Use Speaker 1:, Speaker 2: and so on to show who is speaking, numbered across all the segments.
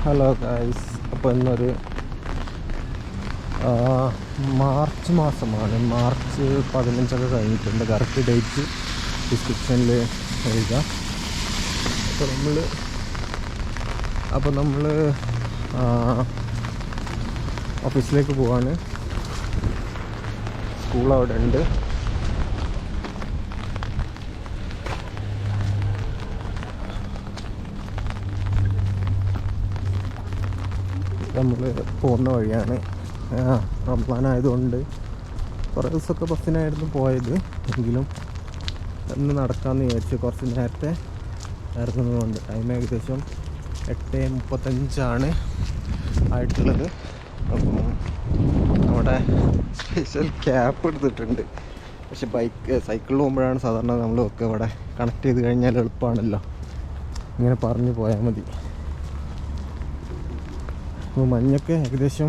Speaker 1: Hello guys, അപ്പോൾ ഇന്നൊരു March മാസമാണ്. മാർച്ച് 15 കഴിഞ്ഞിട്ടുണ്ട്. കറക്റ്റ് ഡേറ്റ് ഡിസ്ക്രിപ്ഷനിൽ എഴുതാം. അപ്പോൾ നമ്മൾ ഓഫീസിലേക്ക് പോവാണ്. സ്കൂൾ അവിടെ ഉണ്ട്. നമ്മൾ പോകുന്ന വഴിയാണ്. റംസാൻ ആയതുകൊണ്ട് കുറേ ദിവസമൊക്കെ ബസ്സിനായിരുന്നു പോയത്. എങ്കിലും ഇന്ന് നടക്കാമെന്ന് വിചാരിച്ചു. കുറച്ച് നേരത്തെ ഇറങ്ങുന്നതുകൊണ്ട് ടൈം ഏകദേശം 8:35 ആയിട്ടുള്ളത്. അപ്പം അവിടെ സ്പെഷ്യൽ ക്യാപ്പ് എടുത്തിട്ടുണ്ട്. പക്ഷെ സൈക്കിളിൽ പോകുമ്പോഴാണ് സാധാരണ നമ്മളൊക്കെ ഇവിടെ കണക്ട് ചെയ്ത് കഴിഞ്ഞാൽ എളുപ്പമാണല്ലോ, ഇങ്ങനെ പറഞ്ഞു പോയാൽ മതി. അപ്പോൾ മഞ്ഞൊക്കെ ഏകദേശം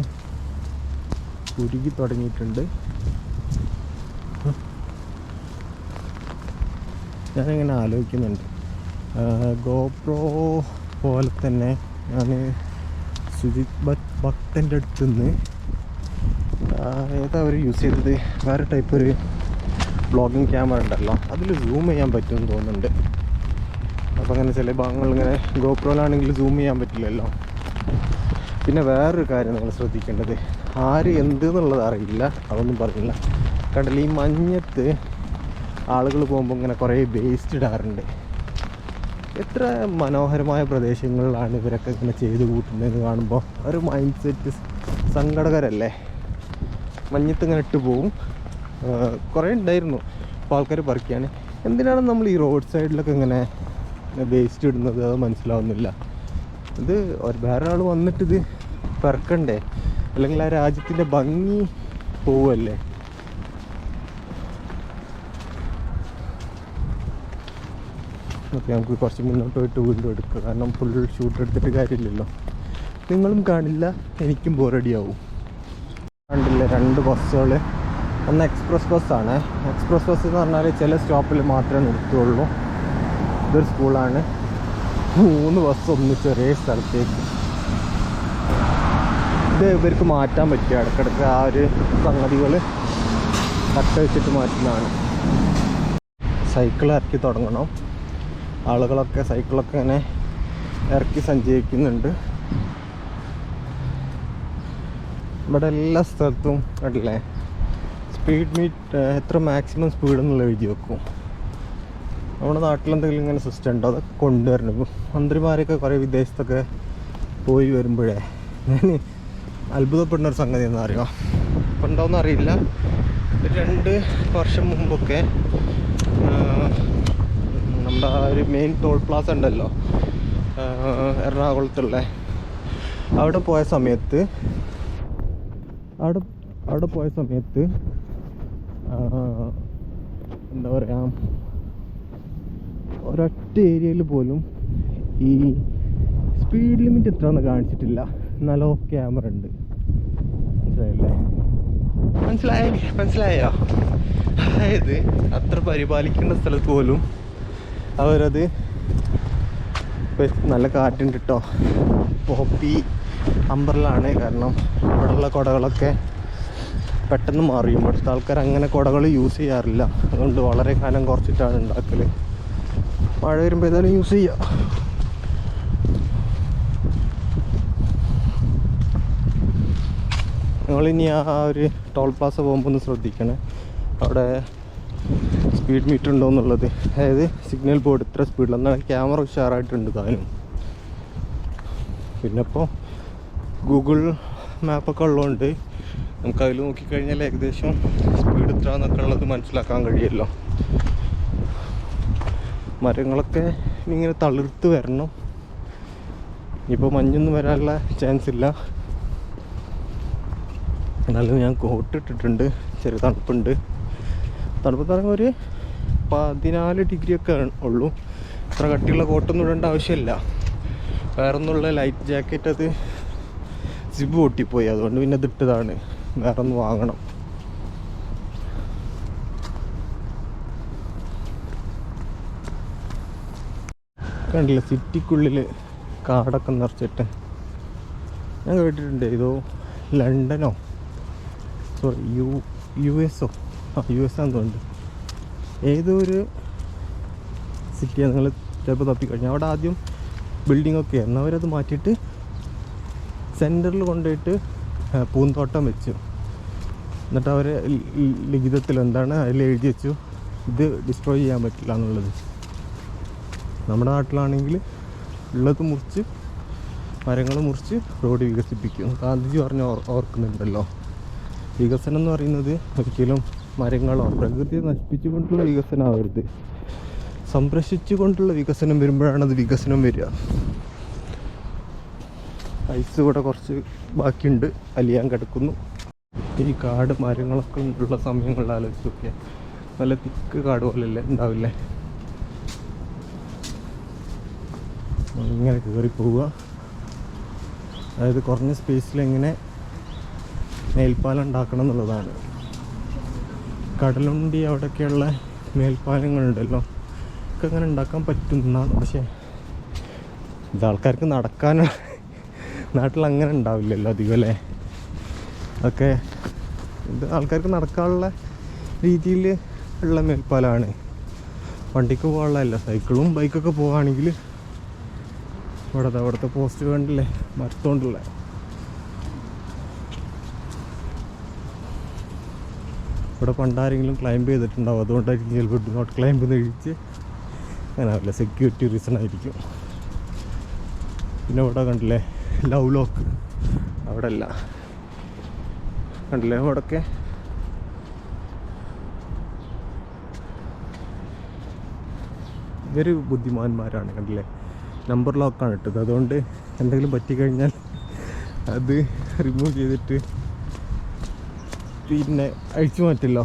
Speaker 1: ഉരുകി തുടങ്ങിയിട്ടുണ്ട്. ഞാനിങ്ങനെ ആലോചിക്കുന്നുണ്ട്, ഗോപ്രോ പോലെ തന്നെ ഞാൻ സുജിത് ഭക്തൻ്റെ അടുത്ത് നിന്ന് ഏതാ അവർ യൂസ് ചെയ്തത്, വേറെ ടൈപ്പ് ഒരു വ്ളോഗിങ് ക്യാമറ ഉണ്ടല്ലോ, അതിൽ സൂം ചെയ്യാൻ പറ്റുമെന്ന് തോന്നുന്നുണ്ട്. അപ്പോൾ അങ്ങനെ ചില ഭാഗങ്ങൾ ഇങ്ങനെ ഗോപ്രോയിലാണെങ്കിൽ സൂം ചെയ്യാൻ പറ്റില്ലല്ലോ. പിന്നെ വേറൊരു കാര്യം നിങ്ങൾ ശ്രദ്ധിക്കേണ്ടത്, ആര് എന്തെന്നുള്ളത് അറിയില്ല, അതൊന്നും പറഞ്ഞില്ല. കണ്ടില്ല, ഈ മഞ്ഞത്ത് ആളുകൾ പോകുമ്പോൾ ഇങ്ങനെ കുറേ വേസ്റ്റ് ഇടാറുണ്ട്. എത്ര മനോഹരമായ പ്രദേശങ്ങളിലാണ് ഇവരൊക്കെ ഇങ്ങനെ ചെയ്ത് കൂട്ടുന്നതെന്ന് കാണുമ്പോൾ ഒരു മൈൻഡ് സെറ്റ് സങ്കടകരല്ലേ. മഞ്ഞത്ത് ഇങ്ങനെ ഇട്ട് പോവും. കുറേ ഉണ്ടായിരുന്നു, അപ്പോൾ ആൾക്കാർ പറിക്കുകയാണ്. എന്തിനാണ് നമ്മൾ ഈ റോഡ് സൈഡിലൊക്കെ ഇങ്ങനെ വേസ്റ്റ് ഇടുന്നത്, അത് മനസ്സിലാവുന്നില്ല. ഇത് വേറെ ആൾ വന്നിട്ട് ഇത് പെറുക്കണ്ടേ, അല്ലെങ്കിൽ ആ രാജ്യത്തിൻ്റെ ഭംഗി പോവല്ലേ. ഓക്കെ, നമുക്ക് കുറച്ച് മുന്നോട്ട് പോയിട്ട് വീണ്ടും എടുക്കുക. കാരണം ഫുൾ ഷൂട്ട് എടുത്തിട്ട് കാര്യമില്ലല്ലോ, നിങ്ങളും കാണില്ല, എനിക്കും ബോറടിയാവും. കണ്ടില്ലേ, 2 ബസ്സുകൾ. ഒന്ന് എക്സ്പ്രസ് ബസ്സാണ്. എക്സ്പ്രസ് ബസ് എന്ന് പറഞ്ഞാൽ ചില സ്റ്റോപ്പിൽ മാത്രമേ നിർത്തുകയുള്ളൂ. ഇതൊരു സ്കൂളാണ്. 3 ബസ് ഒന്ന് ചെറിയ സ്ഥലത്തേക്ക്. ഇത് ഇവർക്ക് മാറ്റാൻ പറ്റുക, ഇടയ്ക്കിടയ്ക്ക് ആ ഒരു സംഗതികൾ കട്ട വെച്ചിട്ട് മാറ്റുന്നതാണ്. സൈക്കിൾ ഇറക്കി തുടങ്ങണം. ആളുകളൊക്കെ സൈക്കിളൊക്കെ ഇങ്ങനെ ഇറക്കി സഞ്ചരിക്കുന്നുണ്ട്. ഇവിടെ എല്ലാ സ്ഥലത്തും കണ്ടില്ലേ, സ്പീഡ് മീറ്റ് എത്ര മാക്സിമം സ്പീഡ് എന്നുള്ള എഴുതി വെക്കും. നമ്മുടെ നാട്ടിലെന്തെങ്കിലും ഇങ്ങനെ സിസ്റ്റം ഉണ്ടോ, അതൊക്കെ കൊണ്ടുവരണം. മന്ത്രിമാരൊക്കെ കുറേ വിദേശത്തൊക്കെ പോയി വരുമ്പോഴേ ഞാൻ അത്ഭുതപ്പെടുന്നൊരു സംഗതി എന്താ അറിയുമോ, ഇപ്പം ഉണ്ടോയെന്ന് അറിയില്ല. 2 വർഷം മുമ്പൊക്കെ നമ്മുടെ ഒരു മെയിൻ ടോൾ പ്ലാസ ഉണ്ടല്ലോ എറണാകുളത്തുള്ള, അവിടെ പോയ സമയത്ത് എന്താ പറയുക, ഒരൊറ്റ ഏരിയയിൽ പോലും ഈ സ്പീഡ് ലിമിറ്റ് എത്രയെന്ന് കാണിച്ചിട്ടില്ല. എന്നാലോ ക്യാമറ ഉണ്ട്. മനസ്സിലായോ? അതായത് അത്ര പരിപാലിക്കേണ്ട സ്ഥലത്ത് പോലും അവരത്, നല്ല കാറ്റുണ്ട് കേട്ടോ. പോപ്പി അംബ്രല്ലാണ്, കാരണം ഇവിടെയുള്ള കുടകളൊക്കെ പെട്ടെന്ന് മാറിയും. ഇവിടുത്തെ ആൾക്കാർ അങ്ങനെ കുടകൾ യൂസ് ചെയ്യാറില്ല. അതുകൊണ്ട് വളരെ കാലം കുറച്ചിട്ടാണ് ഉണ്ടാക്കൽ. മഴ വരുമ്പോൾ ഏതായാലും യൂസ് ചെയ്യാം. നിങ്ങളിനി ആ ഒരു ടോൾ പ്ലാസ പോകുമ്പോൾ ഒന്ന് ശ്രദ്ധിക്കണേ, അവിടെ സ്പീഡ് മീറ്റർ ഉണ്ടോ എന്നുള്ളത്. അതായത് സിഗ്നൽ ബോർഡ് ഇത്ര സ്പീഡിൽ, എന്നാൽ ക്യാമറ ഉഷാറായിട്ടുണ്ട് താനും. പിന്നെ ഇപ്പോൾ ഗൂഗിൾ മാപ്പൊക്കെ ഉള്ളതുകൊണ്ട് നമുക്കതിൽ നോക്കിക്കഴിഞ്ഞാൽ ഏകദേശം സ്പീഡ് ഇത്ര എന്നൊക്കെ ഉള്ളത് മനസ്സിലാക്കാൻ കഴിയുമല്ലോ. മരങ്ങളൊക്കെ ഇങ്ങനെ തളിർത്ത് വരണം. ഇപ്പോൾ മഞ്ഞൊന്നും വരാനുള്ള ചാൻസ് ഇല്ല. എന്നാലും ഞാൻ കോട്ട് ഇട്ടിട്ടുണ്ട്. ചെറിയ തണുപ്പുണ്ട്. തണുപ്പ് തറങ്ങ ഒരു 14 ഡിഗ്രിയൊക്കെ ഉള്ളൂ. ഇത്ര കട്ടിയുള്ള കോട്ടൊന്നും ഇടേണ്ട ആവശ്യമില്ല. വേറൊന്നുള്ള ലൈറ്റ് ജാക്കറ്റ് അത് സിബ് പൊട്ടിപ്പോയി, അതുകൊണ്ട് പിന്നെ ഇതിട്ടതാണ്. വേറൊന്ന് വാങ്ങണം. കണ്ടില്ല, സിറ്റിക്കുള്ളിൽ കാടൊക്കെ നിറച്ചിട്ട് ഞാൻ കേട്ടിട്ടുണ്ട് ഏതോ ലണ്ടനോ സോറി US ആണെന്ന് തോന്നുന്നുണ്ട്. ഏതോ ഒരു സിറ്റിയാണ് നിങ്ങൾ ചിലപ്പോൾ തപ്പിക്കഴിഞ്ഞാൽ അവിടെ ആദ്യം ബിൽഡിംഗ് ഒക്കെ ആയിരുന്നു. അവരത് മാറ്റിയിട്ട് സെൻറ്ററിൽ കൊണ്ടുപോയിട്ട് പൂന്തോട്ടം വെച്ചു. എന്നിട്ട് അവർ ലിഖിതത്തിൽ എന്താണ് അതിൽ എഴുതി വെച്ചു, ഇത് ഡിസ്ട്രോയ് ചെയ്യാൻ പറ്റില്ല എന്നുള്ളത്. നമ്മുടെ നാട്ടിലാണെങ്കിൽ ഉള്ളത് മുറിച്ച് മരങ്ങൾ മുറിച്ച് റോഡ് വികസിപ്പിക്കും. ഗാന്ധിജി ഓർക്കുന്നുണ്ടല്ലോ, വികസനം എന്ന് പറയുന്നത് ഒരിക്കലും മരങ്ങളോ പ്രകൃതിയെ നശിപ്പിച്ചുകൊണ്ടുള്ള വികസനമാവരുത്, സംരക്ഷിച്ചുകൊണ്ടുള്ള വികസനം വരുമ്പോഴാണ് അത് വികസനം വരിക. ഐസ് ഇവിടെ കുറച്ച് ബാക്കിയുണ്ട്, അലിയാൻ കിടക്കുന്നു. ഈ കാട് മരങ്ങളൊക്കെ ഉള്ള സമയങ്ങളിൽ ആലോചിച്ചൊക്കെ നല്ല തിക്ക് കാട് പോലെയല്ലേ ഉണ്ടാവില്ലേ. ഇങ്ങനെ കയറി പോവുക, അതായത് കുറഞ്ഞ സ്പേസിൽ എങ്ങനെ മേൽപ്പാലം ഉണ്ടാക്കണം എന്നുള്ളതാണ്. കടലുണ്ടി അവിടെയൊക്കെയുള്ള മേൽപ്പാലങ്ങളുണ്ടല്ലോ, ഒക്കെ അങ്ങനെ ഉണ്ടാക്കാൻ പറ്റുന്നതാണ്. പക്ഷേ ഇത് ആൾക്കാർക്ക് നടക്കാനുള്ള നാട്ടിൽ അങ്ങനെ ഉണ്ടാവില്ലല്ലോ അധികം അല്ലേ. അതൊക്കെ ഇത് ആൾക്കാർക്ക് നടക്കാനുള്ള രീതിയിൽ ഉള്ള മേൽപ്പാലമാണ്, വണ്ടിക്ക് പോകാനുള്ളതല്ല. സൈക്കിളും ബൈക്കൊക്കെ പോവുകയാണെങ്കിൽ അവിടുത്തെ പോസ്റ്റ് കണ്ടില്ലേ, മരത്തോണ്ടുള്ള. ഇവിടെ പണ്ടാരെങ്കിലും ക്ലൈംബ് ചെയ്തിട്ടുണ്ടാവും, അതുകൊണ്ടായിരിക്കും ചിലപ്പോൾ ഡു നോട്ട് ക്ലൈംബ് എന്ന് എഴുതിച്ച് അങ്ങനെ ആവില്ല, സെക്യൂരിറ്റി റീസൺ ആയിരിക്കും. പിന്നെ ഇവിടെ കണ്ടില്ലേ ലവ് ലോക്ക്, അവിടെ അല്ല കണ്ടില്ലേ അവിടെയൊക്കെ ഇവർ ബുദ്ധിമാന്മാരാണ്. കണ്ടില്ലേ നമ്പർ ലോക്കാണ് ഇട്ടത്, അതുകൊണ്ട് എന്തെങ്കിലും പറ്റിക്കഴിഞ്ഞാൽ അത് റിമൂവ് ചെയ്തിട്ട് പിന്നെ അഴിച്ചു മാറ്റില്ലോ.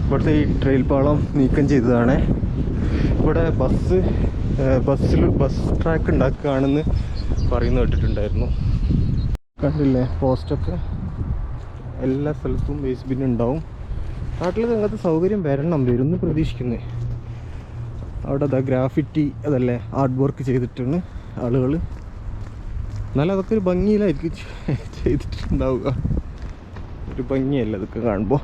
Speaker 1: ഇവിടുത്തെ ഈ ട്രെയിൽ പാളം നീക്കം ചെയ്തതാണ്. ഇവിടെ ബസ് ട്രാക്ക് ഉണ്ടാക്കുകയാണെന്ന് പറയുന്ന കേട്ടിട്ടുണ്ടായിരുന്നു. കണ്ടില്ലേ പോസ്റ്റൊക്കെ എല്ലാ സ്ഥലത്തും വേസ്റ്റ് ബിൻ ഉണ്ടാവും. നാട്ടിൽ അങ്ങനത്തെ സൗകര്യം വരുമെന്ന് പ്രതീക്ഷിക്കുന്നത്. അവിടെ അതാ ഗ്രാഫിറ്റി അതല്ലേ ആർട്ട് വർക്ക് ചെയ്തിട്ടാണ് ആളുകൾ. എന്നാലും അതൊക്കെ ഒരു ഭംഗിയിലായിരിക്കും ചെയ്തിട്ടുണ്ടാവുക, ഒരു ഭംഗിയല്ല അതൊക്കെ കാണുമ്പോൾ.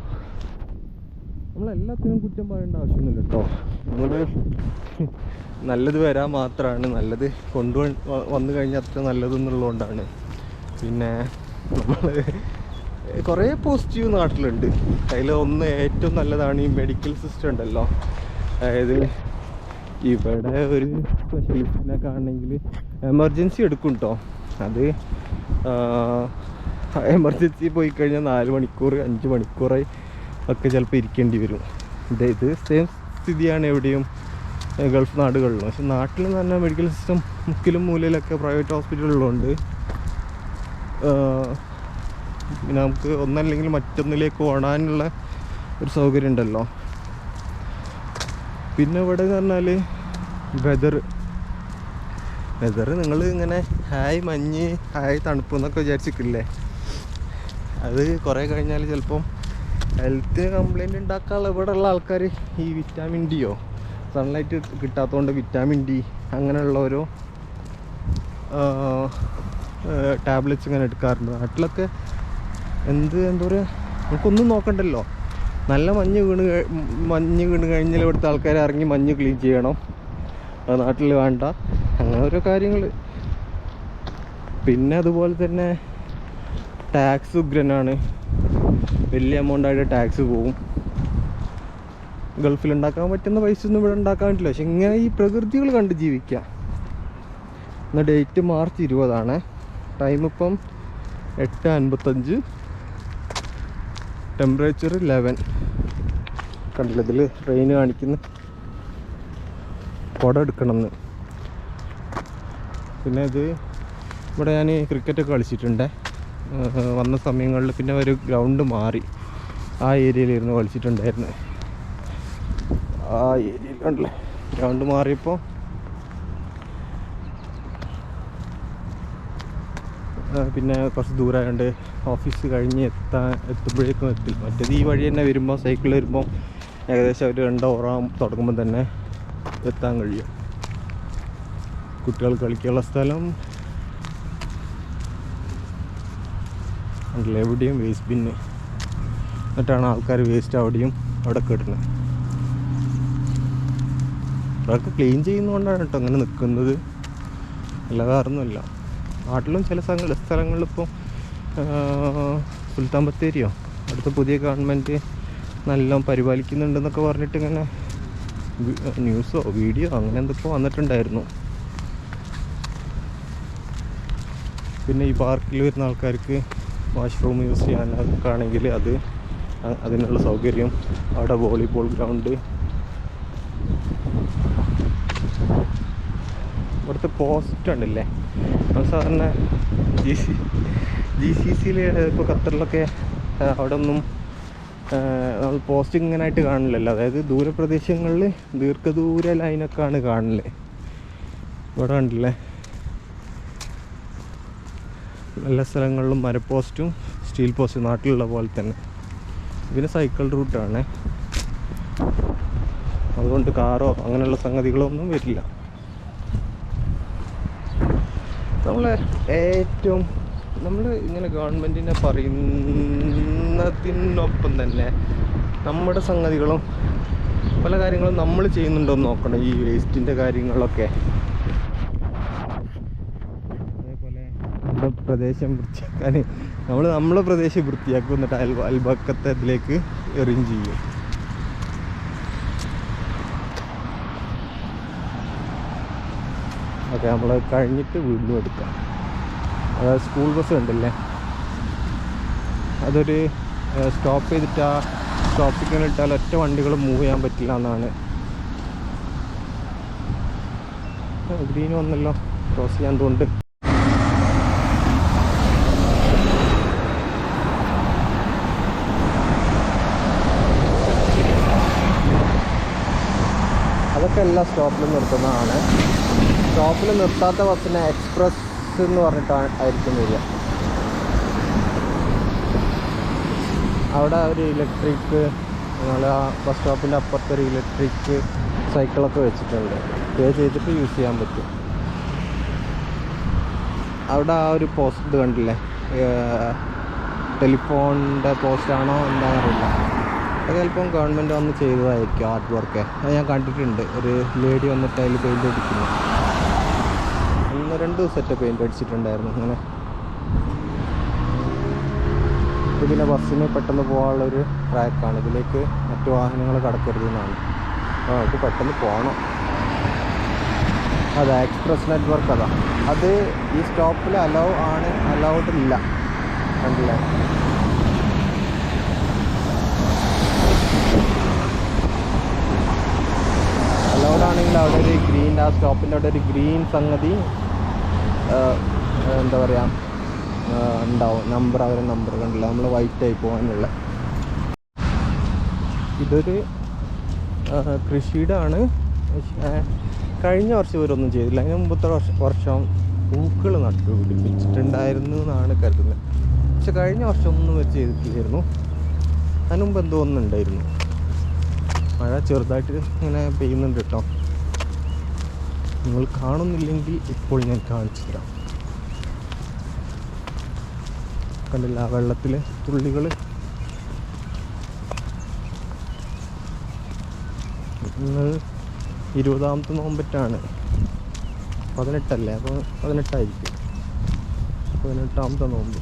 Speaker 1: നമ്മളെല്ലാത്തിനും കുറ്റം പറയേണ്ട ആവശ്യമൊന്നുമില്ല കേട്ടോ. നമ്മൾ നല്ലത് വരാൻ മാത്രമാണ്, നല്ലത് വന്നു കഴിഞ്ഞാൽ അത്ര നല്ലതെന്നുള്ളതുകൊണ്ടാണ്. പിന്നെ നമ്മൾ കുറേ പോസിറ്റീവ് നാട്ടിലുണ്ട്. അതിൽ ഒന്ന് ഏറ്റവും നല്ലതാണ് ഈ മെഡിക്കൽ സിസ്റ്റം ഉണ്ടല്ലോ. അതായത് ഇവിടെ ഒരു സ്പെഷ്യലിസ്റ്റിനെ കാണണമെങ്കിൽ എമർജൻസി എടുക്കും കേട്ടോ. അത് എമർജൻസി പോയി കഴിഞ്ഞാൽ 4 മണിക്കൂർ 5 മണിക്കൂറായി ഒക്കെ ചിലപ്പോൾ ഇരിക്കേണ്ടി വരും. ഇത് സെയിം സ്ഥിതിയാണ് എവിടെയും ഗൾഫ് നാടുകളിലും. പക്ഷെ നാട്ടിൽ എന്ന് പറഞ്ഞാൽ മെഡിക്കൽ സിസ്റ്റം മുക്കിലും മൂലയിലൊക്കെ പ്രൈവറ്റ് ഹോസ്പിറ്റലുകളുണ്ട്. പിന്നെ നമുക്ക് ഒന്നല്ലെങ്കിൽ മറ്റൊന്നിലേക്ക് ഓടാനുള്ള ഒരു സൗകര്യം ഉണ്ടല്ലോ. പിന്നെ ഇവിടെ എന്ന് പറഞ്ഞാൽ വെതർ നിങ്ങൾ ഇങ്ങനെ ഹായ് മഞ്ഞ് ഹായ് തണുപ്പ് എന്നൊക്കെ വിചാരിച്ചിട്ടില്ലേ, അത് കുറേ കഴിഞ്ഞാൽ ചിലപ്പം ഹെൽത്തിന് കംപ്ലൈൻറ്റ് ഉണ്ടാക്കാനുള്ള ഇവിടെ ഉള്ള ആൾക്കാർ ഈ വിറ്റാമിൻ ഡിയോ സൺലൈറ്റ് കിട്ടാത്തതുകൊണ്ട് വിറ്റാമിൻ ഡി അങ്ങനെയുള്ള ഓരോ ടാബ്ലറ്റ്സ് ഇങ്ങനെ എടുക്കാറുണ്ട്. നാട്ടിലൊക്കെ എന്താ പറയുക, നമുക്കൊന്നും നോക്കണ്ടല്ലോ. നല്ല മഞ്ഞ് വീണ് കഴിഞ്ഞാൽ ഇവിടുത്തെ ആൾക്കാർ ഇറങ്ങി മഞ്ഞ് ക്ലീൻ ചെയ്യണം. അത് നാട്ടിൽ വേണ്ട. അങ്ങനെ ഓരോ കാര്യങ്ങൾ. പിന്നെ അതുപോലെ തന്നെ ടാക്സ് ഉഗ്രനാണ്, വലിയ എമൗണ്ടായിട്ട് ടാക്സ് പോവും. ഗൾഫിലുണ്ടാക്കാൻ പറ്റുന്ന പൈസ ഒന്നും ഇവിടെ ഉണ്ടാക്കാൻ പറ്റില്ല. പക്ഷെ ഇങ്ങനെ ഈ പ്രകൃതികൾ കണ്ട് ജീവിക്കാം. ഇന്ന് ഡേറ്റ് മാർച്ച് 20 ടൈം ഇപ്പം 8:55, ടെമ്പറേച്ചർ 11. കണ്ടില്ല ഇതിൽ ട്രെയിൻ കാണിക്കുന്നു, കുട എടുക്കണമെന്ന്. പിന്നെ ഇത് ഇവിടെ ഞാൻ ക്രിക്കറ്റൊക്കെ കളിച്ചിട്ടുണ്ട് വന്ന സമയങ്ങളിൽ. പിന്നെ ഒരു ഗ്രൗണ്ട് മാറി, ആ ഏരിയയിലിരുന്ന് കളിച്ചിട്ടുണ്ടായിരുന്നു. ആ ഏരിയയിൽ കണ്ടില്ലേ ഗ്രൗണ്ട് മാറിയപ്പോൾ പിന്നെ കുറച്ച് ദൂരമായതുകൊണ്ട് ഓഫീസ് കഴിഞ്ഞ് എത്തുമ്പോഴേക്കും എത്തില്ല. മറ്റേത് ഈ വഴി തന്നെ വരുമ്പോൾ സൈക്കിൾ വരുമ്പോൾ ഏകദേശം ഒരു 2 hour തുടങ്ങുമ്പോൾ തന്നെ എത്താൻ കഴിയും. കുട്ടികൾ കളിക്കാനുള്ള സ്ഥലം ഉണ്ടല്ലോ എവിടെയും വേസ്റ്റ് ബിന്ന്. എന്നിട്ടാണ് ആൾക്കാർ വേസ്റ്റ് അവിടെ ഇടുന്നത്. അതൊക്കെ ക്ലീൻ ചെയ്യുന്നതുകൊണ്ടാണ് കേട്ടോ അങ്ങനെ നിൽക്കുന്നത്, അല്ല വേറൊന്നുമില്ല. നാട്ടിലും ചില സ്ഥലങ്ങളിലിപ്പോൾ സുൽത്താൻ ബത്തേരിയോ അടുത്ത പുതിയ ഗവൺമെൻറ് നല്ല പരിപാലിക്കുന്നുണ്ടെന്നൊക്കെ പറഞ്ഞിട്ട് ഇങ്ങനെ ന്യൂസോ വീഡിയോ അങ്ങനെ എന്തൊക്കെ വന്നിട്ടുണ്ടായിരുന്നു. പിന്നെ ഈ പാർക്കിൽ വരുന്ന ആൾക്കാർക്ക് വാഷ്റൂം യൂസ് ചെയ്യാനൊക്കെ ആണെങ്കിൽ അതിനുള്ള സൗകര്യം, അവിടെ വോളിബോൾ ഗ്രൗണ്ട്, ഇവിടുത്തെ പോസ്റ്റ് ഉണ്ടല്ലേ. സാധാരണ GCCയിൽ ഇപ്പോൾ ഖത്തറിലൊക്കെ അവിടെ ഒന്നും നമ്മൾ പോസ്റ്റ് ഇങ്ങനായിട്ട് കാണില്ലല്ലോ. അതായത് ദൂരപ്രദേശങ്ങളിൽ ദീർഘദൂര ലൈനൊക്കെയാണ് കാണല്. ഇവിടെ കണ്ടില്ലേ എല്ലാ സ്ഥലങ്ങളിലും മരപ്പോസ്റ്റും സ്റ്റീൽ പോസ്റ്റും നാട്ടിലുള്ള പോലെ തന്നെ. ഇതിന് സൈക്കിൾ റൂട്ടാണ്, അതുകൊണ്ട് കാറോ അങ്ങനെയുള്ള സംഗതികളൊന്നും വരില്ല. നമ്മൾ ഇങ്ങനെ ഗവൺമെൻറ്റിനെ പറയുന്നതിനൊപ്പം തന്നെ നമ്മുടെ സംഗതികളും പല കാര്യങ്ങളും നമ്മൾ ചെയ്യുന്നുണ്ടോ എന്ന് നോക്കണം. ഈ വേസ്റ്റിൻ്റെ കാര്യങ്ങളൊക്കെ, അതേപോലെ നമ്മുടെ പ്രദേശം വൃത്തിയാക്കാൻ നമ്മളെ പ്രദേശം വൃത്തിയാക്കും, എന്നിട്ട് അയൽപക്കത്തെ ഇതിലേക്ക് എറിയും ചെയ്യും. ഓക്കെ, നമ്മൾ കഴിഞ്ഞിട്ട് വീണ്ടും എടുക്കാം. അതായത് സ്കൂൾ ബസ് ഉണ്ടല്ലേ, അതൊരു സ്റ്റോപ്പ് ചെയ്തിട്ട് ആ സ്റ്റോപ്പിൽ ഇട്ടാൽ ഒറ്റ വണ്ടികൾ മൂവ് ചെയ്യാൻ പറ്റില്ല എന്നാണ്. ഗ്രീൻ വന്നല്ലോ, ക്രോസ് ചെയ്യാൻ തോന്നുന്നുണ്ട്. അതൊക്കെ എല്ലാ സ്റ്റോപ്പിലും നിർത്തുന്നതാണ്. സ്റ്റോപ്പിൽ നിർത്താത്ത ബസ്സിനെ എക്സ്പ്രസ് എന്ന് പറഞ്ഞിട്ടായിരിക്കും വരിക. അവിടെ ഒരു ഇലക്ട്രിക്, നമ്മളെ ആ ബസ് സ്റ്റോപ്പിൻ്റെ അപ്പുറത്തൊരു ഇലക്ട്രിക് സൈക്കിളൊക്കെ വെച്ചിട്ടുണ്ട്. പേ ചെയ്തിട്ട് യൂസ് ചെയ്യാൻ പറ്റും. അവിടെ ആ ഒരു പോസ്റ്റ് ഇത് കണ്ടില്ലേ, ടെലിഫോണിൻ്റെ പോസ്റ്റാണോ എന്താണെന്നറിയില്ല. അത് ചിലപ്പം ഗവൺമെൻറ് വന്ന് ചെയ്തതായിരിക്കും ആർട്ട് വർക്ക്. അത് ഞാൻ കണ്ടിട്ടുണ്ട്, ഒരു ലേഡി വന്നിട്ട് അതിൽ പെയിൻ്റ് അടിക്കുന്നു. 1-2 ദിവസത്തെ പെയിൻ്റ് അടിച്ചിട്ടുണ്ടായിരുന്നു അങ്ങനെ. ഇത് പിന്നെ ബസ്സിന് പെട്ടെന്ന് പോകാനുള്ളൊരു ട്രാക്കാണ്. ഇതിലേക്ക് മറ്റു വാഹനങ്ങൾ കടക്കരുതെന്നാണ്. ഇത് പെട്ടെന്ന് പോകണം. അതെ, എക്സ്പ്രസ് നെറ്റ്വർക്ക് അതാ. അത് ഈ സ്റ്റോപ്പിൽ അലൗഡ് ഇല്ല, കണ്ടില്ലേ. അലൗഡ് ആണെങ്കിൽ അവിടെ ഒരു ഗ്രീൻ, ആ സ്റ്റോപ്പിൻ്റെ അവിടെ ഒരു ഗ്രീൻ സംഗതി എന്താ പറയുക ഉണ്ടാവും, നമ്പർ, അവരെ നമ്പർ കണ്ടില്ല. നമ്മൾ വൈറ്റായി പോകാനുള്ള. ഇതൊരു കൃഷിയുടെ ആണ്. കഴിഞ്ഞ വർഷം ഇവരൊന്നും ചെയ്തില്ല. അതിന് മുമ്പത്തെ വർഷം പൂക്കൾ നട്ടുപിടിപ്പിച്ചിട്ടുണ്ടായിരുന്നു എന്നാണ് കരുതുന്നത്. പക്ഷെ കഴിഞ്ഞ വർഷം ഒന്നും ഇവർ ചെയ്തിട്ടില്ലായിരുന്നു. അതിന് മുമ്പ് എന്തോ ഒന്നുണ്ടായിരുന്നു. മഴ ചെറുതായിട്ട് ഇങ്ങനെ പെയ്യുന്നുണ്ട് കേട്ടോ. നിങ്ങൾ കാണുന്നില്ലെങ്കിൽ ഇപ്പോൾ ഞാൻ കാണിച്ചു തരാം. കണ്ടില്ല ആ വെള്ളത്തിൽ തുള്ളികൾ. ഇന്ന് 20ാമത്തെ നോമ്പറ്റാണ്. 18 അപ്പോൾ 18ആയിരിക്കും. 18ാമത്തെ നോമ്പ്.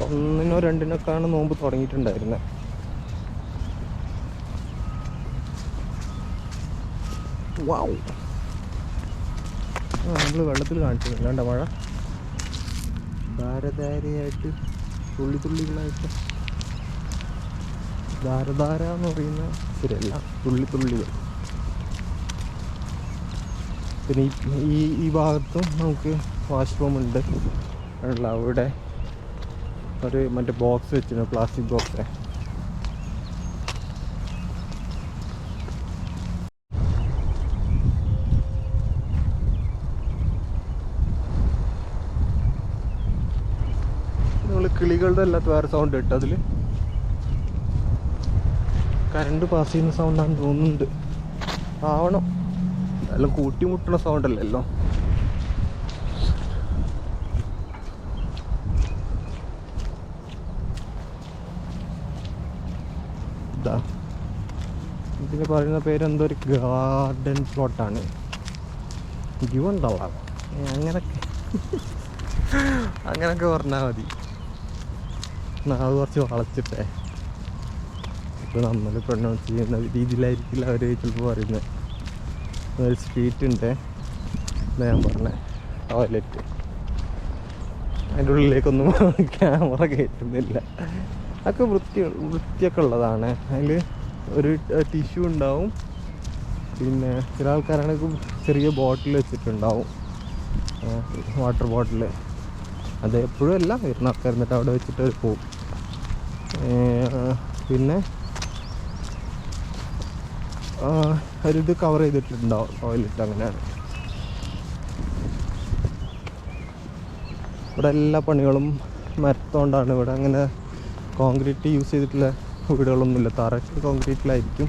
Speaker 1: 1-നോ 2-നൊക്കെയാണ് നോമ്പ് തുടങ്ങിയിട്ടുണ്ടായിരുന്നത്. വാവ്, നമ്മൾ വെള്ളത്തിൽ കാണിച്ചില്ല വേണ്ട മഴ ധാരധാരയായിട്ട് തുള്ളികളായിട്ട്. ധാരധാര എന്ന് പറയുന്ന ശരിയല്ല, തുള്ളികൾ. പിന്നെ ഈ ഭാഗത്തും നമുക്ക് വാഷ്റൂം ഉണ്ട്. അവിടെ ഒരു മറ്റേ ബോക്സ് വെച്ചിട്ടുണ്ട്, പ്ലാസ്റ്റിക് ബോക്സ്. കിളികളുടെ അല്ലാത്ത വേറെ സൗണ്ട് കേട്ടോ. അതിൽ കറണ്ട് പാസ് ചെയ്യുന്ന സൗണ്ടാണെന്ന് തോന്നുന്നുണ്ട്. ആവണം, എല്ലാം കൂട്ടിമുട്ടുന്ന സൗണ്ടല്ലല്ലോ. ഇതാ ഇതിന് പറയുന്ന പേര് എന്തോ ഒരു ഗാർഡൻ പ്ലോട്ടാണ്. വ്യൂ ഉണ്ടാവാം അങ്ങനൊക്കെ പറഞ്ഞാൽ മതി. നാളെ കുറച്ച് വളച്ചിട്ടേ ഇപ്പോൾ നമ്മൾ പ്രൊനൗൺസ് ചെയ്യുന്ന രീതിയിലായിരിക്കില്ല അവർ ചിലപ്പോൾ പറയുന്നത്. ഒരു സ്ട്രീറ്റ് ഉണ്ട്, ഞാൻ പറഞ്ഞ ടോയ്ലറ്റ്, അതിൻ്റെ ഉള്ളിലേക്കൊന്നും ക്യാമറ കയറ്റുന്നില്ല. അതൊക്കെ വൃത്തിയൊക്കെ ഉള്ളതാണ്. അതിൽ ഒരു ടിഷ്യൂ ഉണ്ടാവും, പിന്നെ ചില ആൾക്കാരാണെങ്കിൽ ചെറിയ ബോട്ടിൽ വെച്ചിട്ടുണ്ടാവും, വാട്ടർ ബോട്ടിൽ. അത് എപ്പോഴും അല്ല, വരുന്ന ആൾക്കാർ എന്നിട്ട് അവിടെ വെച്ചിട്ട് പോവും. പിന്നെ ഒരിത് കവർ ചെയ്തിട്ടുണ്ടാവും ടോയ്ലറ്റ്. അങ്ങനെയാണ് ഇവിടെ എല്ലാ പണികളും മരത്തോണ്ടാണ്. ഇവിടെ അങ്ങനെ കോൺക്രീറ്റ് യൂസ് ചെയ്തിട്ടുള്ള വീടുകളൊന്നുമില്ല. തറയ്ക്ക് കോൺക്രീറ്റിലായിരിക്കും.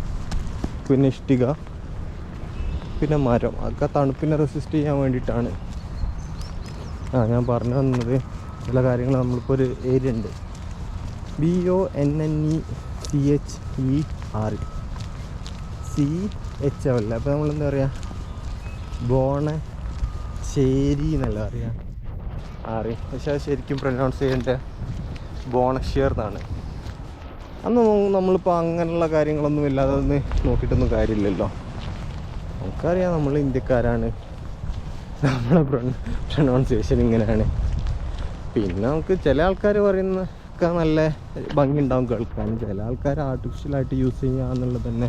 Speaker 1: പിന്നെ ഇഷ്ടിക, പിന്നെ മരം. അതൊക്കെ തണുപ്പിനെ റെസിസ്റ്റ് ചെയ്യാൻ വേണ്ടിയിട്ടാണ്. ഞാൻ പറഞ്ഞു വന്നത് ചില കാര്യങ്ങൾ. നമ്മളിപ്പോൾ ഒരു ഏരിയ ഉണ്ട്, BONNECHER അല്ല, അപ്പോൾ നമ്മളെന്താ പറയുക, ബോണശ്ശേരി എന്നല്ല അറിയാം പക്ഷെ ശരിക്കും പ്രൊനൗൺസ് ചെയ്യേണ്ടത് ബോണശ്ശേർ എന്നാണ്. അന്ന് നമ്മളിപ്പോൾ അങ്ങനെയുള്ള കാര്യങ്ങളൊന്നും ഇല്ലാതെ ഒന്ന് നോക്കിയിട്ടൊന്നും കാര്യമില്ലല്ലോ. നമുക്കറിയാം നമ്മൾ ഇന്ത്യക്കാരാണ്, നമ്മളെ പ്രൊനൗൺസിയേഷൻ ഇങ്ങനെയാണ്. പിന്നെ നമുക്ക് ചില ആൾക്കാർ പറയുന്നതൊക്കെ നല്ല ഭംഗി ഉണ്ടാവും കേൾക്കാൻ, ചില ആൾക്കാർ ആർട്ടിഫിഷ്യലായിട്ട് യൂസ് ചെയ്യുക എന്നുള്ളത് തന്നെ.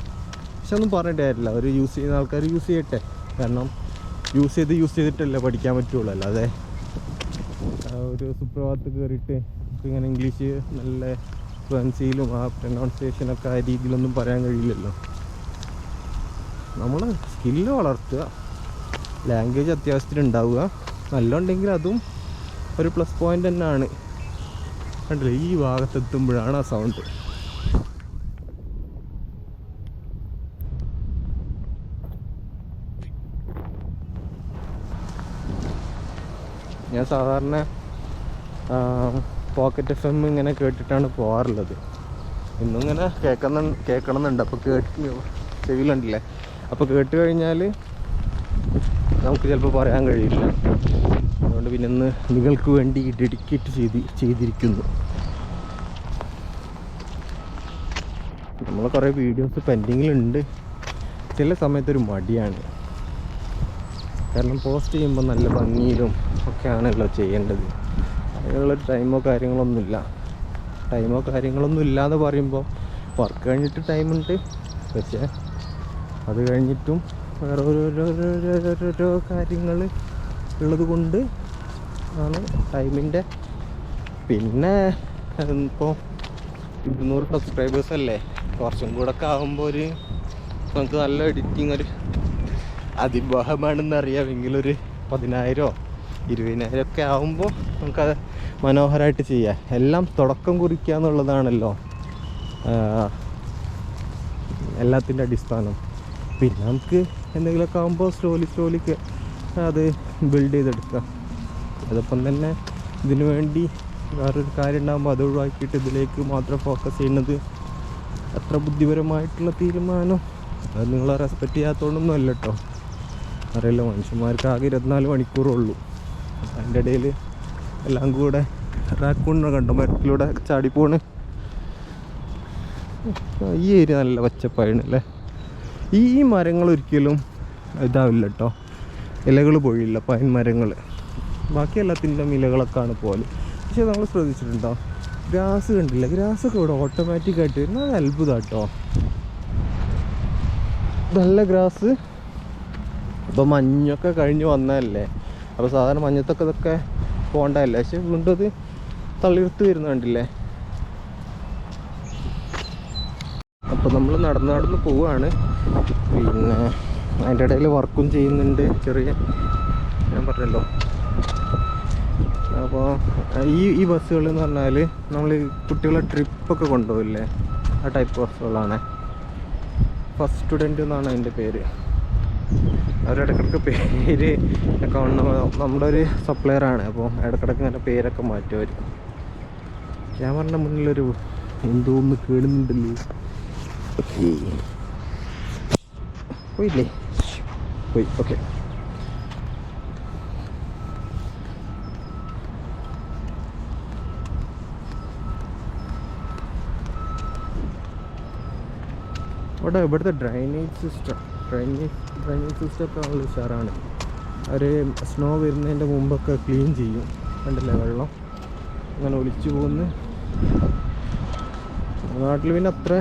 Speaker 1: പക്ഷെ ഒന്നും പറഞ്ഞിട്ട് കാര്യമില്ല, അവർ യൂസ് ചെയ്യുന്ന ആൾക്കാർ യൂസ് ചെയ്യട്ടെ. കാരണം യൂസ് ചെയ്തിട്ടല്ലേ പഠിക്കാൻ പറ്റുള്ളൂ. അല്ലാതെ ഒരു സുപ്രഭാതത്തിൽ കയറിയിട്ട് ഇങ്ങനെ ഇംഗ്ലീഷ് നല്ല ഫ്ലുവൻസിയിലും ആ പ്രൊനൗൺസിയേഷനൊക്കെ ആ രീതിയിലൊന്നും പറയാൻ കഴിയില്ലല്ലോ. നമ്മൾ സ്കില്ല് വളർത്തുക, ലാംഗ്വേജ് അത്യാവശ്യത്തിന് ഉണ്ടാവുക, നല്ലുണ്ടെങ്കിൽ അതും ഒരു പ്ലസ് പോയിൻ്റ് തന്നെയാണ്. കണ്ടില്ലേ, ഈ ഭാഗത്തെത്തുമ്പോഴാണ് ആ സൗണ്ട്. ഞാൻ സാധാരണ പോക്കറ്റ് FM ഇങ്ങനെ കേട്ടിട്ടാണ് പോകാറുള്ളത്. ഇന്നും ഇങ്ങനെ കേൾക്കണമെന്നുണ്ട്. അപ്പോൾ ചെവിയിലുണ്ടല്ലേ, അപ്പോൾ കേട്ട് കഴിഞ്ഞാൽ നമുക്ക് ചിലപ്പോൾ പറയാൻ കഴിയില്ല. അതുകൊണ്ട് പിന്നെ ഇന്ന് നിങ്ങൾക്ക് വേണ്ടി ഡെഡിക്കേറ്റ് ചെയ്തിരിക്കുന്നു. നമ്മൾ കുറേ വീഡിയോസ് പെൻഡിങ്ങിലുണ്ട്. ചില സമയത്തൊരു മടിയാണ്, കാരണം പോസ്റ്റ് ചെയ്യുമ്പോൾ നല്ല ഭംഗിയിലും ഒക്കെയാണല്ലോ ചെയ്യേണ്ടത്. അതിനുള്ളൊരു ടൈമോ കാര്യങ്ങളൊന്നുമില്ല എന്ന് പറയുമ്പോൾ വർക്ക് കഴിഞ്ഞിട്ട് ടൈമുണ്ട്, പക്ഷേ അത് കഴിഞ്ഞിട്ടും വേറെ ഓരോരോ കാര്യങ്ങൾ ഉള്ളത് കൊണ്ട് ആണ് ടൈമിൻ്റെ. പിന്നെ ഇപ്പോൾ 200 സബ്സ്ക്രൈബേഴ്സ് അല്ലേ, കുറച്ചും കൂടെ ഒക്കെ ആകുമ്പോൾ നമുക്ക് നല്ല എഡിറ്റിംഗ് ഒരു അതിബോഹമാണെന്ന് അറിയാമെങ്കിലൊരു 10,000 20,000 ഒക്കെ ആകുമ്പോൾ നമുക്കത് മനോഹരമായിട്ട് ചെയ്യാം. എല്ലാം തുടക്കം കുറിക്കുക എന്നുള്ളതാണല്ലോ എല്ലാത്തിൻ്റെ അടിസ്ഥാനം. പിന്നെ നമുക്ക് എന്തെങ്കിലുമൊക്കെ ആകുമ്പോൾ സ്ലോലി അത് ബിൽഡ് ചെയ്തെടുക്കാം. അതിപ്പം തന്നെ ഇതിനു വേണ്ടി വേറൊരു കാര്യം ഉണ്ടാകുമ്പോൾ അത് ഒഴിവാക്കിയിട്ട് ഇതിലേക്ക് മാത്രം ഫോക്കസ് ചെയ്യുന്നത് അത്ര ബുദ്ധിപരമായിട്ടുള്ള തീരുമാനം. അത് നിങ്ങളെ റെസ്പെക്റ്റ് ചെയ്യാത്തതുകൊണ്ടൊന്നും അല്ല കേട്ടോ. അറിയില്ല, മനുഷ്യന്മാർക്ക് ആകെ 24 മണിക്കൂറേ ഉള്ളൂ. അതിൻ്റെ ഇടയിൽ എല്ലാം കൂടെ റാക്കൂണിനെ കണ്ടോ മരത്തിലൂടെ ചാടിപ്പോണ്. ഈ ഏരിയ നല്ല പച്ചപ്പായാണ് അല്ലേ. ഈ മരങ്ങൾ ഒരിക്കലും ഇതാവില്ല കേട്ടോ, ഇലകൾ പൊഴിയില്ല, പൈൻ മരങ്ങൾ. ബാക്കി എല്ലാത്തിൻ്റെ ഇലകളൊക്കെയാണ് പോലെ. പക്ഷെ നമ്മൾ ശ്രദ്ധിച്ചിട്ടുണ്ടോ, ഗ്രാസ് കണ്ടില്ല, ഗ്രാസൊക്കെ ഇവിടെ ഓട്ടോമാറ്റിക്കായിട്ട് വരുന്നത്. അത് അത്ഭുതം കേട്ടോ, നല്ല ഗ്രാസ്. ഇപ്പോൾ മഞ്ഞൊക്കെ കഴിഞ്ഞ് വന്നതല്ലേ, അപ്പോൾ സാധാരണ മഞ്ഞത്തൊക്കെ ഇതൊക്കെ പോകണ്ടതല്ലേ, പക്ഷെ വീണ്ടും അത് തളിർത്ത് വരുന്ന കണ്ടില്ലേ. അപ്പോൾ നമ്മൾ നടന്ന് പോവുകയാണ്. പിന്നെ അതിൻ്റെ ഇടയിൽ വർക്കും ചെയ്യുന്നുണ്ട് ചെറിയ, ഞാൻ പറഞ്ഞല്ലോ. അപ്പോൾ ഈ ബസ്സുകൾ എന്ന് പറഞ്ഞാൽ നമ്മൾ കുട്ടികളെ ട്രിപ്പൊക്കെ കൊണ്ടുപോകില്ലേ, ആ ടൈപ്പ് ബസ്സുകളാണ്. ഫസ്റ്റ് സ്റ്റുഡൻറ്റ് എന്നാണ് അതിൻ്റെ പേര്. അവരിടക്കിടക്ക് പേര് ഒക്കെ നമ്മുടെ ഒരു സപ്ലയറാണ്, അപ്പോൾ ഇടക്കിടക്ക് ഇങ്ങനെ പേരൊക്കെ മാറ്റുമായിരിക്കും. ക്യാമറയുടെ മുന്നിലൊരു എന്തോന്ന് കേടുന്നുണ്ടല്ലോ. ഓക്കെ, പോയില്ലേ? പോയി. ഓക്കെ, ഇവിടുത്തെ ഡ്രൈനേജ് സിസ്റ്റം ഒക്കെ നല്ല ഉഷാറാണ്. അവർ സ്നോ വരുന്നതിൻ്റെ മുമ്പൊക്കെ ക്ലീൻ ചെയ്യും. കണ്ടില്ലേ വെള്ളം അങ്ങനെ ഒലിച്ചു പോകുന്നു. നാട്ടിൽ പിന്നെ അത്ര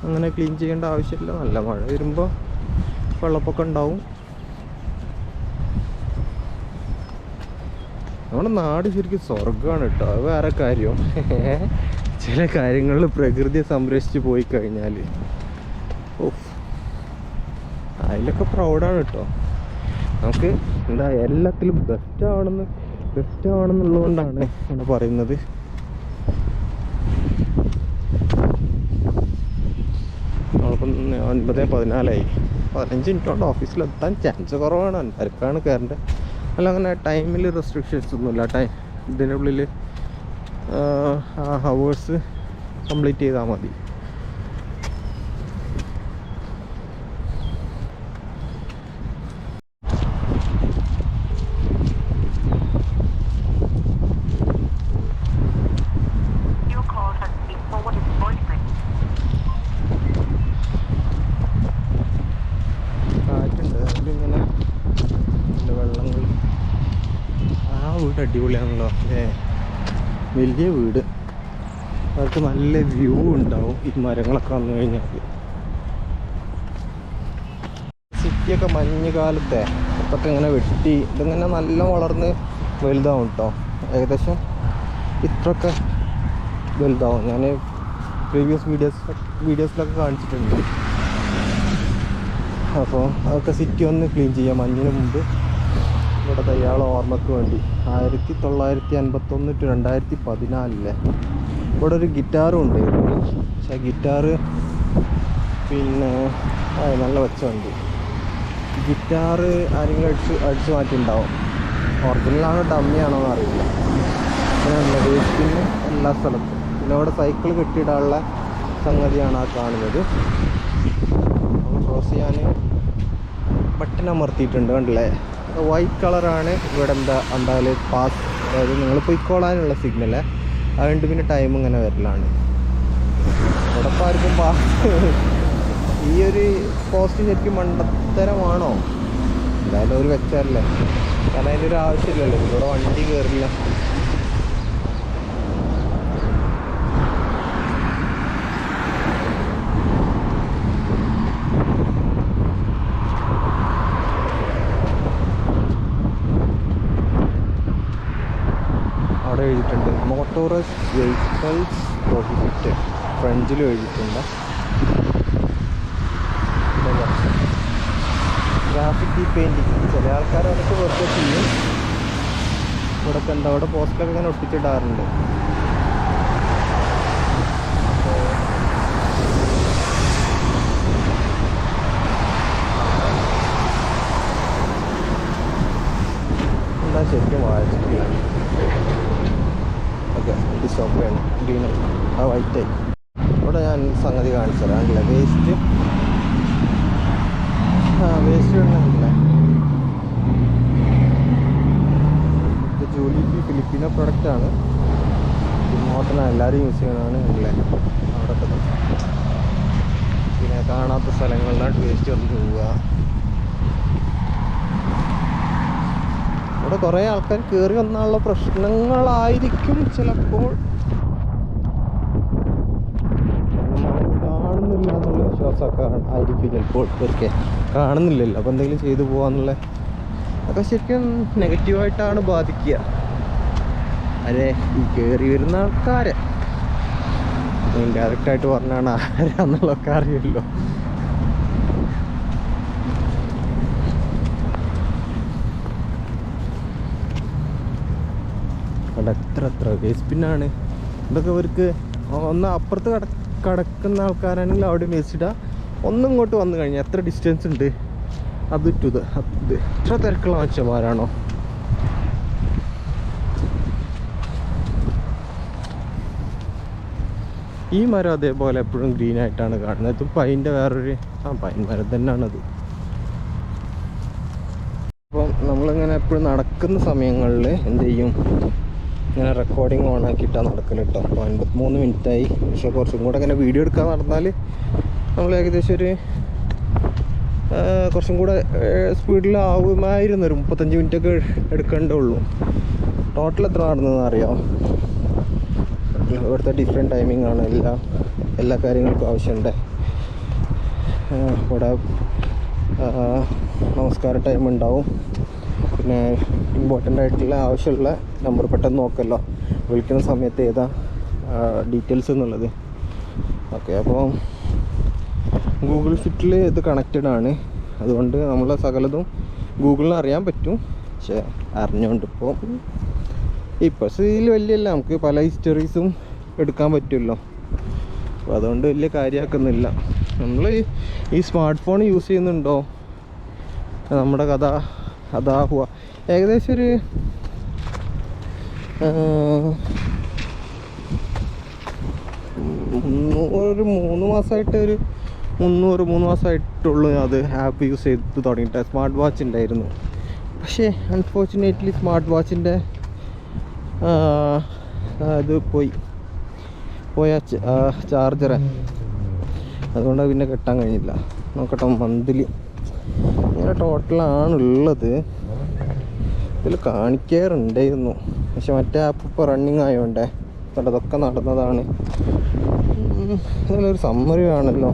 Speaker 1: അങ്ങനെ ക്ലീൻ ചെയ്യേണ്ട ആവശ്യമില്ല. നല്ല മഴ വരുമ്പോൾ വെള്ളപ്പൊക്കം ഉണ്ടാവും. നമ്മുടെ നാട് ശരിക്കും സ്വർഗമാണ് കേട്ടോ. അത് വേറെ കാര്യം. ചില കാര്യങ്ങളിൽ പ്രകൃതിയെ സംരക്ഷിച്ച് പോയി കഴിഞ്ഞാൽ അതിലൊക്കെ പ്രൗഡാണ് കേട്ടോ. നമുക്ക് എന്താ എല്ലാത്തിലും ബെസ്റ്റ് ആണെന്നുള്ളതുകൊണ്ടാണ് അങ്ങനെ പറയുന്നത്. നമ്മളിപ്പം 9:14 15 മിനിറ്റ് കൊണ്ട് ഓഫീസിലെത്താൻ ചാൻസ് കുറവാണ്. തിരക്കാണ് കയറേണ്ടത്. അല്ല, അങ്ങനെ ടൈമിൽ റെസ്ട്രിക്ഷൻസ് ഒന്നുമില്ല. ഇതിനുള്ളിൽ ഹവേഴ്സ് കംപ്ലീറ്റ് ചെയ്താൽ മതി. അടിപൊളിയാണല്ലോ അല്ലേ? വലിയ വീട്, അവർക്ക് നല്ല വ്യൂ ഉണ്ടാവും ഈ മരങ്ങളൊക്കെ വന്നു കഴിഞ്ഞാൽ. സിറ്റിയൊക്കെ മഞ്ഞുകാലത്തെ അപ്പൊക്കെ ഇങ്ങനെ വെട്ടി ഇതിങ്ങനെ നല്ല വളർന്ന് വലുതാവും കേട്ടോ. ഏകദേശം ഇത്രയൊക്കെ വലുതാവും. ഞാൻ പ്രീവിയസ് വീഡിയോസിലൊക്കെ കാണിച്ചിട്ടുണ്ട്. അപ്പോൾ അതൊക്കെ സിറ്റി ഒന്ന് ക്ലീൻ ചെയ്യാം മഞ്ഞിന് മുമ്പ്. ഇവിടെ തയ്യാളെ ഓർമ്മയ്ക്ക് വേണ്ടി 1951 to 2014 ഇവിടെ ഒരു ഗിറ്റാറും ഉണ്ടായിരുന്നു. പക്ഷേ ഗിറ്റാറ് പിന്നെ നല്ല വെച്ചുണ്ട്. ഗിറ്റാറ് ആരെങ്കിലും അടിച്ചു മാറ്റിയിട്ടുണ്ടാവും. ഒറിജിനലാണോ ഡമ്മിയാണോ എന്ന് അറിയില്ല. അങ്ങനെയല്ല, വേസ്റ്റിന് എല്ലാ സ്ഥലത്തും. പിന്നെ ഇവിടെ സൈക്കിൾ കെട്ടിയിടാനുള്ള സംഗതിയാണ് ആ കാണുന്നത്. നമ്മൾ ക്രോസ് ചെയ്യാൻ ബട്ടൺ അമർത്തിയിട്ടുണ്ട്, കണ്ടില്ലേ? വൈറ്റ് കളറാണ് ഇവിടെ എന്തായാലും പാസ്, അതായത് നിങ്ങൾ പൊയ്ക്കോളാനുള്ള സിഗ്നല്. അതുകൊണ്ട് പിന്നെ ടൈം ഇങ്ങനെ വരലാണ്. ഇവിടെ ഇപ്പോൾ ആർക്കും ഈ ഒരു പോസ്റ്റ് ശരിക്കും മണ്ടത്തരമാണോ? എന്തായാലും ഒരു വെച്ചല്ലേ, കാരണം അതിനൊരു ആവശ്യമില്ലല്ലോ. ഇവിടെ വണ്ടി കയറില്ല. അവിടെ എഴുതിയിട്ടുണ്ട് മോട്ടോറൈസ്ഡ് വെഹിക്കിൾസ് പ്രൊഹിബിറ്റഡ്, ഫ്രഞ്ചിലും എഴുതിയിട്ടുണ്ട്. ഗ്രാഫിറ്റി പെയിൻറ്റിങ് ചില ആൾക്കാർ അതൊക്കെ വെറുതെ ചെയ്യും. ഇവിടെ കണ്ട അവിടെ പോസ്റ്ററൊക്കെ ഇങ്ങനെ ഒട്ടിച്ചിടാറുണ്ട്. എന്താ ശരിക്കും വായിച്ചിട്ടില്ല. ഓക്കെ, ഇത് സ്റ്റോപ്പാണ്. ഗ്രീൻ ആ വൈറ്റായി. ഇവിടെ ഞാൻ സംഗതി കാണിച്ചു തരാം. വേസ്റ്റ് ഇടുന്നില്ല. ഇത് ജോലിക്ക് ഫിലിപ്പീനോ പ്രൊഡക്റ്റാണ്. മോട്ടറാണ്, എല്ലാവരും യൂസ് ചെയ്യുന്നതാണ്. അല്ലേ അവിടെയൊക്കെ പിന്നെ കാണാത്ത സ്ഥലങ്ങളിലാണ് വേസ്റ്റ് വന്ന് പോവുക. ഇവിടെ കുറേ ആൾക്കാർ കയറി വന്നുള്ള പ്രശ്നങ്ങളായിരിക്കും ചിലപ്പോൾ. കാണുന്നില്ല എന്നുള്ള വിശ്വാസമൊക്കെ ആയിരിക്കും ചിലപ്പോൾ. ഇവർക്ക് കാണുന്നില്ലല്ലോ, അപ്പോൾ എന്തെങ്കിലും ചെയ്തു പോകാന്നുള്ള അതൊക്കെ ശരിക്കും നെഗറ്റീവായിട്ടാണ് ബാധിക്കുക. അതെ, ഈ കയറി വരുന്ന ആൾക്കാരെ ഡയറക്റ്റായിട്ട് പറഞ്ഞാണ് ആരാന്നുള്ളതൊക്കെ അറിയുമല്ലോ. അവിടെ എത്ര വേസ്റ്റ് പിന്നാണ് ഇതൊക്കെ. അവർക്ക് ഒന്ന് അപ്പുറത്ത് കടക്കുന്ന ആൾക്കാരാണെങ്കിൽ അവിടെ വേസ്റ്റ് ഇടുക. ഒന്നും ഇങ്ങോട്ട് വന്നു കഴിഞ്ഞാൽ എത്ര ഡിസ്റ്റൻസ് ഉണ്ട് അത് ടു ഇത് എത്ര തിരക്കുള്ള മനുഷ്യന്മാരാണോ. ഈ മരം അതേപോലെ എപ്പോഴും ഗ്രീൻ ആയിട്ടാണ് കാണുന്നത്. ഇതും പൈൻ്റെ വേറൊരു പൈൻ മരം തന്നെയാണത്. അപ്പം നമ്മളിങ്ങനെ എപ്പോഴും നടക്കുന്ന സമയങ്ങളിൽ എന്ത് ചെയ്യും, ഇങ്ങനെ റെക്കോർഡിങ് ഓൺ ആക്കിയിട്ടാണ് നടക്കൽ കേട്ടോ. അപ്പോൾ 53 മിനിറ്റായി. പക്ഷേ കുറച്ചും കൂടെ ഇങ്ങനെ വീഡിയോ എടുക്കാൻ നടന്നാൽ നമ്മൾ ഏകദേശം ഒരു കുറച്ചും കൂടെ സ്പീഡിലാവുമായിരുന്നു. ഒരു 35 മിനിറ്റൊക്കെ എടുക്കേണ്ടുള്ളൂ. ടോട്ടൽ എത്ര നടന്നതെന്ന് അറിയാം. ഇവിടുത്തെ ഡിഫറെൻറ്റ് ടൈമിംഗ് ആണ് എല്ലാ കാര്യങ്ങൾക്കും ആവശ്യമുണ്ട്. ഇവിടെ നമസ്കാര ടൈം ഉണ്ടാവും. പിന്നെ ഇമ്പോർട്ടൻ്റ് ആയിട്ടുള്ള ആവശ്യമുള്ള നമ്പർ പെട്ടെന്ന് നോക്കല്ലോ, വിളിക്കുന്ന സമയത്ത് ഏതാ ഡീറ്റെയിൽസ് എന്നുള്ളത്. ഓക്കെ, അപ്പോൾ ഗൂഗിൾ ഫിറ്റിൽ ഇത് കണക്റ്റഡ് ആണ്. അതുകൊണ്ട് നമ്മളെ സകലതും ഗൂഗിളിന് അറിയാൻ പറ്റും. പക്ഷേ അറിഞ്ഞുകൊണ്ട് ഇപ്പോൾ ഇതിൽ വലിയല്ല, നമുക്ക് പല ഹിസ്റ്ററീസും എടുക്കാൻ പറ്റുമല്ലോ. അപ്പോൾ അതുകൊണ്ട് വലിയ കാര്യമാക്കുന്നില്ല. നമ്മൾ ഈ സ്മാർട്ട് ഫോൺ യൂസ് ചെയ്യുന്നുണ്ടോ, നമ്മുടെ കഥ അതാഹുക. ഏകദേശം ഒരു 3 മാസമായിട്ട് ഒരു 3 മാസമായിട്ടുള്ളൂ അത് ആപ്പ് യൂസ് ചെയ്ത് തുടങ്ങിയിട്ട്. സ്മാർട്ട് വാച്ച് ഉണ്ടായിരുന്നു, പക്ഷേ അൺഫോർച്ചുനേറ്റ്ലി സ്മാർട്ട് വാച്ചിൻ്റെ ഇത് പോയ ചാർജറ്, അതുകൊണ്ട് പിന്നെ കിട്ടാൻ കഴിഞ്ഞില്ല. നോക്കട്ടെ, മന്ത്ലി ഇങ്ങനെ ടോട്ടലാണുള്ളത്. ഇതിൽ കാണിക്കാറുണ്ടായിരുന്നു, പക്ഷെ മറ്റേ ആപ്പ് ഇപ്പോൾ റണ്ണിങ് ആയതുകൊണ്ടേ അതൊക്കെ നടന്നതാണ്. ഇതിലൊരു സമ്മറി ആണല്ലോ.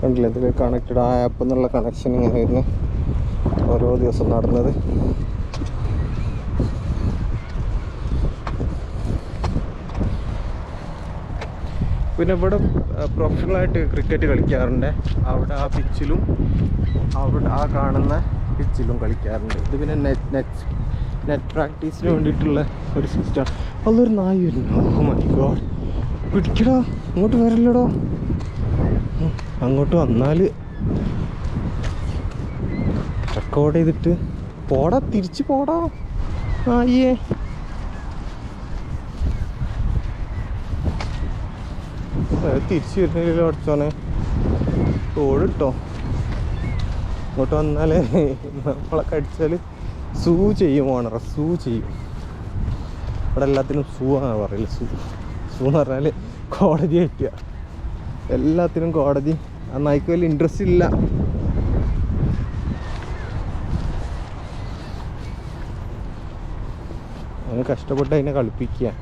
Speaker 1: കണ്ടില്ല, ഇതിൽ കണക്റ്റഡ് ആ ആപ്പ് എന്നുള്ള കണക്ഷൻ ഇങ്ങനെ ആയിരുന്നു ഓരോ ദിവസം നടന്നത്. പിന്നെ ഇവിടെ പ്രൊഫഷണലായിട്ട് ക്രിക്കറ്റ് കളിക്കാറുണ്ട്. അവിടെ ആ പിച്ചിലും അവിടെ ആ കാണുന്ന പിച്ചിലും കളിക്കാറുണ്ട്. ഇത് പിന്നെ നെറ്റ് പ്രാക്ടീസിന് വേണ്ടിയിട്ടുള്ള ഒരു സിസ്റ്റമാണ്. അതൊരു നായി വരുന്നു. ഓ മൈ ഗോഡ്, പിടിക്കടോ, ഇങ്ങോട്ട് വരല്ലടോ. അങ്ങോട്ട് വന്നാൽ റെക്കോർഡ് ചെയ്തിട്ട് പോടാ, തിരിച്ച് പോടാ. ആയേ തിരിച്ച് വരുന്നില്ലല്ലോ അടിച്ചോനെ. ഓടിട്ടോ, ഇങ്ങോട്ട് വന്നാൽ നമ്മളൊക്കെ അടിച്ചാൽ സൂ ചെയ്യും. ഓണറ സൂ ചെയ്യും. ഇവിടെ എല്ലാത്തിനും സൂ ആണ് പറയില്ല. സൂ എന്ന് പറഞ്ഞാൽ കോടതി ആയിട്ടാ. എല്ലാത്തിനും കോടതി. ആ നായ്ക്ക് വലിയ ഇൻട്രസ്റ്റ് ഇല്ല. അങ്ങനെ കഷ്ടപ്പെട്ട് അതിനെ കളിപ്പിക്കുക,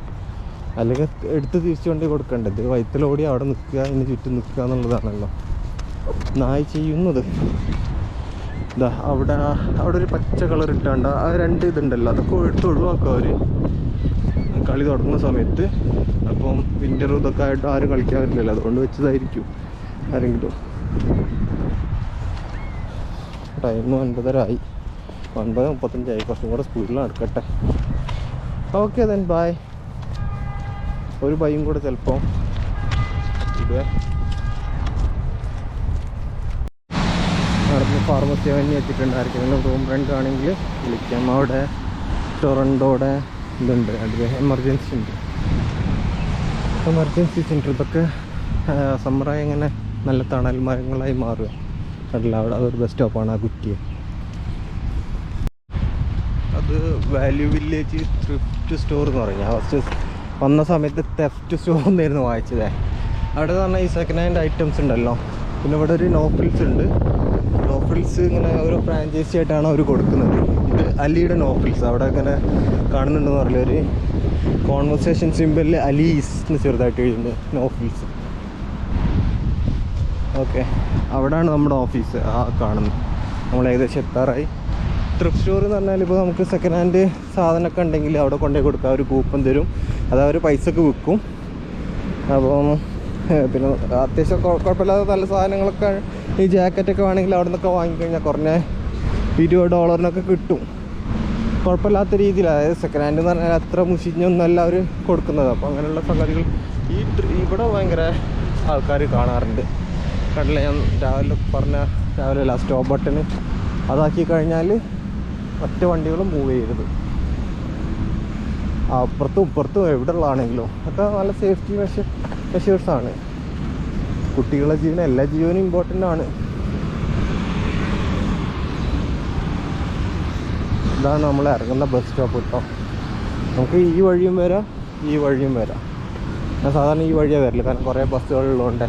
Speaker 1: അല്ലെങ്കിൽ എടുത്ത് തിരിച്ചു കൊണ്ട് കൊടുക്കേണ്ടത്. വയറ്റിലോടി അവിടെ നിൽക്കുക, ഇതിന് ചുറ്റും നിൽക്കുക എന്നുള്ളതാണല്ലോ നായ് ചെയ്യുന്നത്. ഇതാ അവിടെ ഒരു പച്ച കളർ ഇട്ടാണ്ട് ആ 2 ഇതുണ്ടല്ലോ, അതൊക്കെ എടുത്ത് ഒഴിവാക്കുക അവർ കളി തുടങ്ങുന്ന സമയത്ത്. അപ്പം വിൻ്റർ ഇതൊക്കെ ആയിട്ട് ആരും കളിക്കാൻ പറ്റില്ലല്ലോ, അതുകൊണ്ട് വെച്ചതായിരിക്കും ആരെങ്കിലും. ടൈം 9:30 9:35. കുറച്ചും കൂടെ സ്പീഡിൽ നടക്കട്ടെ. Okay then bye. ഒരു ബൈയും കൂടെ ചിലപ്പോൾ ഇടുവേ. നടന്ന് ഫാർമസി വാങ്ങി വെച്ചിട്ടുണ്ട്. ആർക്കെങ്കിലും റൂം റെൻ്റ് ആണെങ്കിൽ വിളിക്കാം. അവിടെ ടൊറൻറ്റോയുടെ ഇതുണ്ട്, അത് എമർജൻസി ഉണ്ട്. എമർജൻസി സെൻറ്റർ ഇതൊക്കെ സമ്മറായി ഇങ്ങനെ നല്ല തണൽ മരങ്ങളായി മാറുക. അല്ല, അവിടെ അതൊരു ബസ് സ്റ്റോപ്പാണ് ആ കുറ്റിയെ. അത് വാല്യൂ വില്ലേജ് ത്രിഫ്റ്റ് സ്റ്റോർ എന്ന് പറഞ്ഞാൽ ഫസ്റ്റ് വന്ന സമയത്ത് തെഫ്റ്റ് സ്റ്റോർ എന്നായിരുന്നു വായിച്ചത്. അവിടെ എന്ന് പറഞ്ഞാൽ ഈ സെക്കൻഡ് ഹാൻഡ് ഐറ്റംസ് ഉണ്ടല്ലോ. പിന്നെ ഇവിടെ ഒരു നോഫിൽസ് ഉണ്ട്. നോഫിൽസ് ഇങ്ങനെ ഓരോ ഫ്രാഞ്ചൈസി ആയിട്ടാണ് അവർ കൊടുക്കുന്നത്. ഇത് അലിയുടെ നോഫിൽസ് അവിടെ ഇങ്ങനെ കാണുന്നുണ്ടെന്ന് പറഞ്ഞാൽ ഒരു കോൺവെർസേഷൻ സിമ്പിളിൽ അലീസ് എന്ന് ചെറുതായിട്ട് എഴുതുന്നുണ്ട്, നോഫിൽസ്. ഓക്കെ, അവിടെയാണ് നമ്മുടെ ഓഫീസ് ആ കാണുന്നത്. നമ്മൾ ഏകദേശം എത്താറായി. ത്രിഫ്റ്റ് സ്റ്റോർ എന്ന് പറഞ്ഞാൽ ഇപ്പോൾ നമുക്ക് സെക്കൻഡ് ഹാൻഡ് സാധനമൊക്കെ ഉണ്ടെങ്കിൽ അവിടെ കൊണ്ടുപോയി കൊടുക്കുക. ഒരു കൂപ്പൺ തരും, അത് അവർ പൈസക്ക് വിൽക്കും. അപ്പം പിന്നെ അത്യാവശ്യം കുഴപ്പമില്ലാത്ത നല്ല സാധനങ്ങളൊക്കെ, ഈ ജാക്കറ്റൊക്കെ വേണമെങ്കിൽ അവിടെ നിന്നൊക്കെ വാങ്ങിക്കഴിഞ്ഞാൽ കുറഞ്ഞ $20 കിട്ടും. കുഴപ്പമില്ലാത്ത രീതിയിൽ. അതായത് സെക്കൻഡ് ഹാൻഡ് എന്ന് പറഞ്ഞാൽ അത്ര മുഷിഞ്ഞൊന്നല്ല അവർ കൊടുക്കുന്നത്. അപ്പോൾ അങ്ങനെയുള്ള സംഗതികൾ ഇവിടെ ഭയങ്കര ആൾക്കാർ കാണാറുണ്ട്. കണ്ടില്ല, ഞാൻ രാവിലെ സ്റ്റോപ്പ് ബട്ടണ് അതാക്കി കഴിഞ്ഞാൽ ഒറ്റ വണ്ടികളും മൂവ് ചെയ്യരുത്. അപ്പുറത്തും ഇപ്പുറത്തും എവിടെ ഉള്ളതാണെങ്കിലും ഒക്കെ നല്ല സേഫ്റ്റി മെഷേഴ്സാണ്. കുട്ടികളുടെ ജീവനും എല്ലാ ജീവനും ഇമ്പോർട്ടൻ്റ് ആണ്. ഇതാണ് നമ്മൾ ഇറങ്ങുന്ന ബസ് സ്റ്റോപ്പ് കേട്ടോ. നമുക്ക് ഈ വഴിയും വരാം, ഈ വഴിയും വരാം. ഞാൻ സാധാരണ ഈ വഴിയാണ് വരില്ല, കാരണം കുറേ ബസ്സുകളുള്ളതുകൊണ്ട്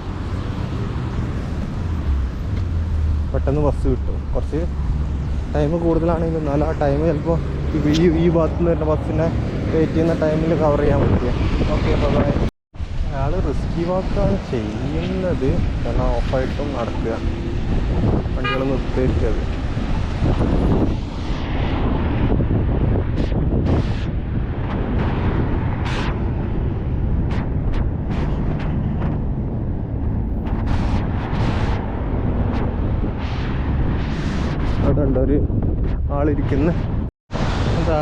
Speaker 1: പെട്ടെന്ന് ബസ് കിട്ടും. കുറച്ച് ടൈം കൂടുതലാണെങ്കിലും എന്നാലും ആ ടൈം ചിലപ്പോൾ ഈ ഭാഗത്ത് നിന്ന് വരുന്ന ബസ്സിനെ വെയിറ്റ് ചെയ്യുന്ന ടൈമിൽ കവർ ചെയ്യാൻ പറ്റിയ. Okay, by. അയാൾ റിസ്കി വാക്കാണ് ചെയ്യുന്നത്, കാരണം ഓഫായിട്ടും നടക്കുക, വണ്ടികൾ നിർത്തിയിരിക്കത്. അതുണ്ട് ഒരു ആളിരിക്കുന്ന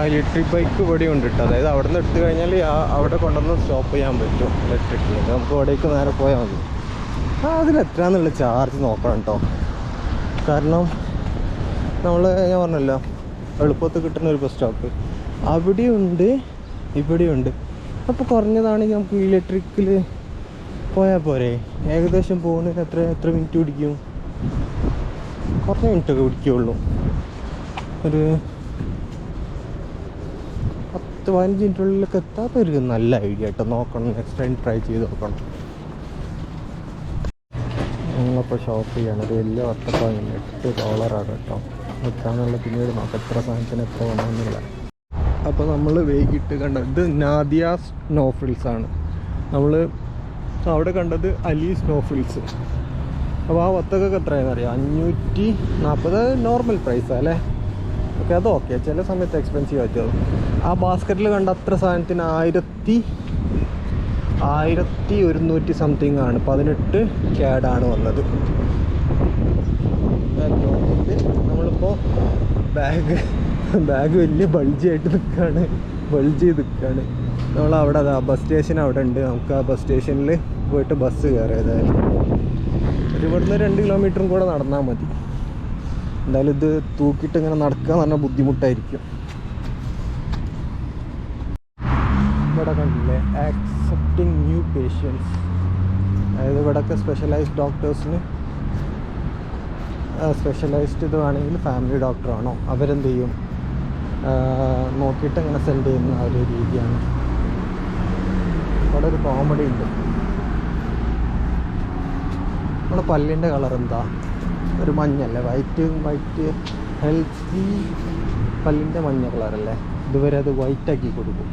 Speaker 1: ഇലക്ട്രിക് ബൈക്ക് ഇവിടെ ഉണ്ട് കേട്ടോ. അതായത് അവിടെ നിന്ന് എടുത്തു കഴിഞ്ഞാൽ അവിടെ കൊണ്ടുവന്ന് സ്റ്റോപ്പ് ചെയ്യാൻ പറ്റും ഇലക്ട്രിക്. നമുക്ക് ഇവിടേക്ക് നേരെ പോയാൽ മതി. അതിലെത്രയാണെന്നുള്ള ചാർജ് നോക്കണം കേട്ടോ. കാരണം ഞാൻ പറഞ്ഞല്ലോ എളുപ്പത്തിൽ കിട്ടുന്ന ഒരു ബസ് സ്റ്റോപ്പ് അവിടെയുണ്ട് ഇവിടെയുണ്ട്. അപ്പോൾ കുറഞ്ഞതാണെങ്കിൽ നമുക്ക് ഇലക്ട്രിക്കിൽ പോയാൽ പോരെ. ഏകദേശം പോകുന്നതിന് എത്ര മിനിറ്റ് പിടിക്കും? കുറഞ്ഞ മിനിറ്റൊക്കെ പിടിക്കുകയുള്ളൂ. ഒരു 10-15 മിനിറ്റുള്ളിലൊക്കെ എത്താത്തൊരു നല്ല ഐഡിയ കേട്ടോ. നോക്കണം, നെക്സ്റ്റ് ടൈം ട്രൈ ചെയ്ത് നോക്കണം. ഞങ്ങളപ്പോൾ ഷോപ്പ് ചെയ്യണം. ഒരു വലിയ $8 കേട്ടോ. എത്താന്നുള്ള പിന്നീട് നോക്കാം എത്ര സാധനത്തിന് എത്ര വേണമെന്നുള്ള. അപ്പോൾ നമ്മൾ വൈകിട്ട് കണ്ടത് ഇത് നാദിയ സ്നോഫിൽസ്. നമ്മൾ അവിടെ കണ്ടത് അലി സ്നോഫിൽസ്. അപ്പോൾ ആ വത്തക്കൊക്കെ എത്രയാണെന്ന് അറിയാം? 540 നോർമൽ പ്രൈസാണ് അല്ലേ? ഓക്കെ, അത് ഓക്കെ. ചില സമയത്ത് എക്സ്പെൻസീവ് ആയിട്ടത്. ആ ബാസ്ക്കറ്റിൽ കണ്ട അത്ര സാധനത്തിന് 1100 സംതിങ് ആണ്. 18 CAD വന്നത്. നമ്മളിപ്പോൾ ബാഗ് വലിയ ബൾജ് ചെയ്ത് നിൽക്കുകയാണ്. നമ്മളവിടെ ബസ് സ്റ്റേഷൻ അവിടെ ഉണ്ട്. നമുക്ക് ആ ബസ് സ്റ്റേഷനിൽ പോയിട്ട് ബസ് കയറിയതായാലും ഇവിടുന്ന് 2 കിലോമീറ്ററും കൂടെ നടന്നാൽ മതി. എന്തായാലും ഇത് തൂക്കിയിട്ട് ഇങ്ങനെ നടക്കുക എന്ന് പറഞ്ഞാൽ ബുദ്ധിമുട്ടായിരിക്കും. ഇവിടെ കണ്ടില്ലേ, ആക്സെപ്റ്റിംഗ് ന്യൂ പേഷ്യൻസ്. അതായത് ഇവിടെയൊക്കെ സ്പെഷ്യലൈസ്ഡ് ഡോക്ടേഴ്സിന് സ്പെഷ്യലൈസ്ഡ് ഇത് വേണമെങ്കിൽ ഫാമിലി ഡോക്ടറാണോ അവരെന്ത് ചെയ്യും, നോക്കിയിട്ട് ഇങ്ങനെ സെൻഡ് ചെയ്യുന്ന ആ ഒരു രീതിയാണ്. ഇവിടെ ഒരു കോമഡി ഉണ്ട്. നമ്മുടെ പല്ലിൻ്റെ കളർ എന്താ? ഒരു മഞ്ഞല്ലേ, വൈറ്റ് ഹെൽത്തി പല്ലിൻ്റെ മഞ്ഞ കളറല്ലേ. ഇതുവരെ അത് വൈറ്റാക്കി കൊടുക്കും.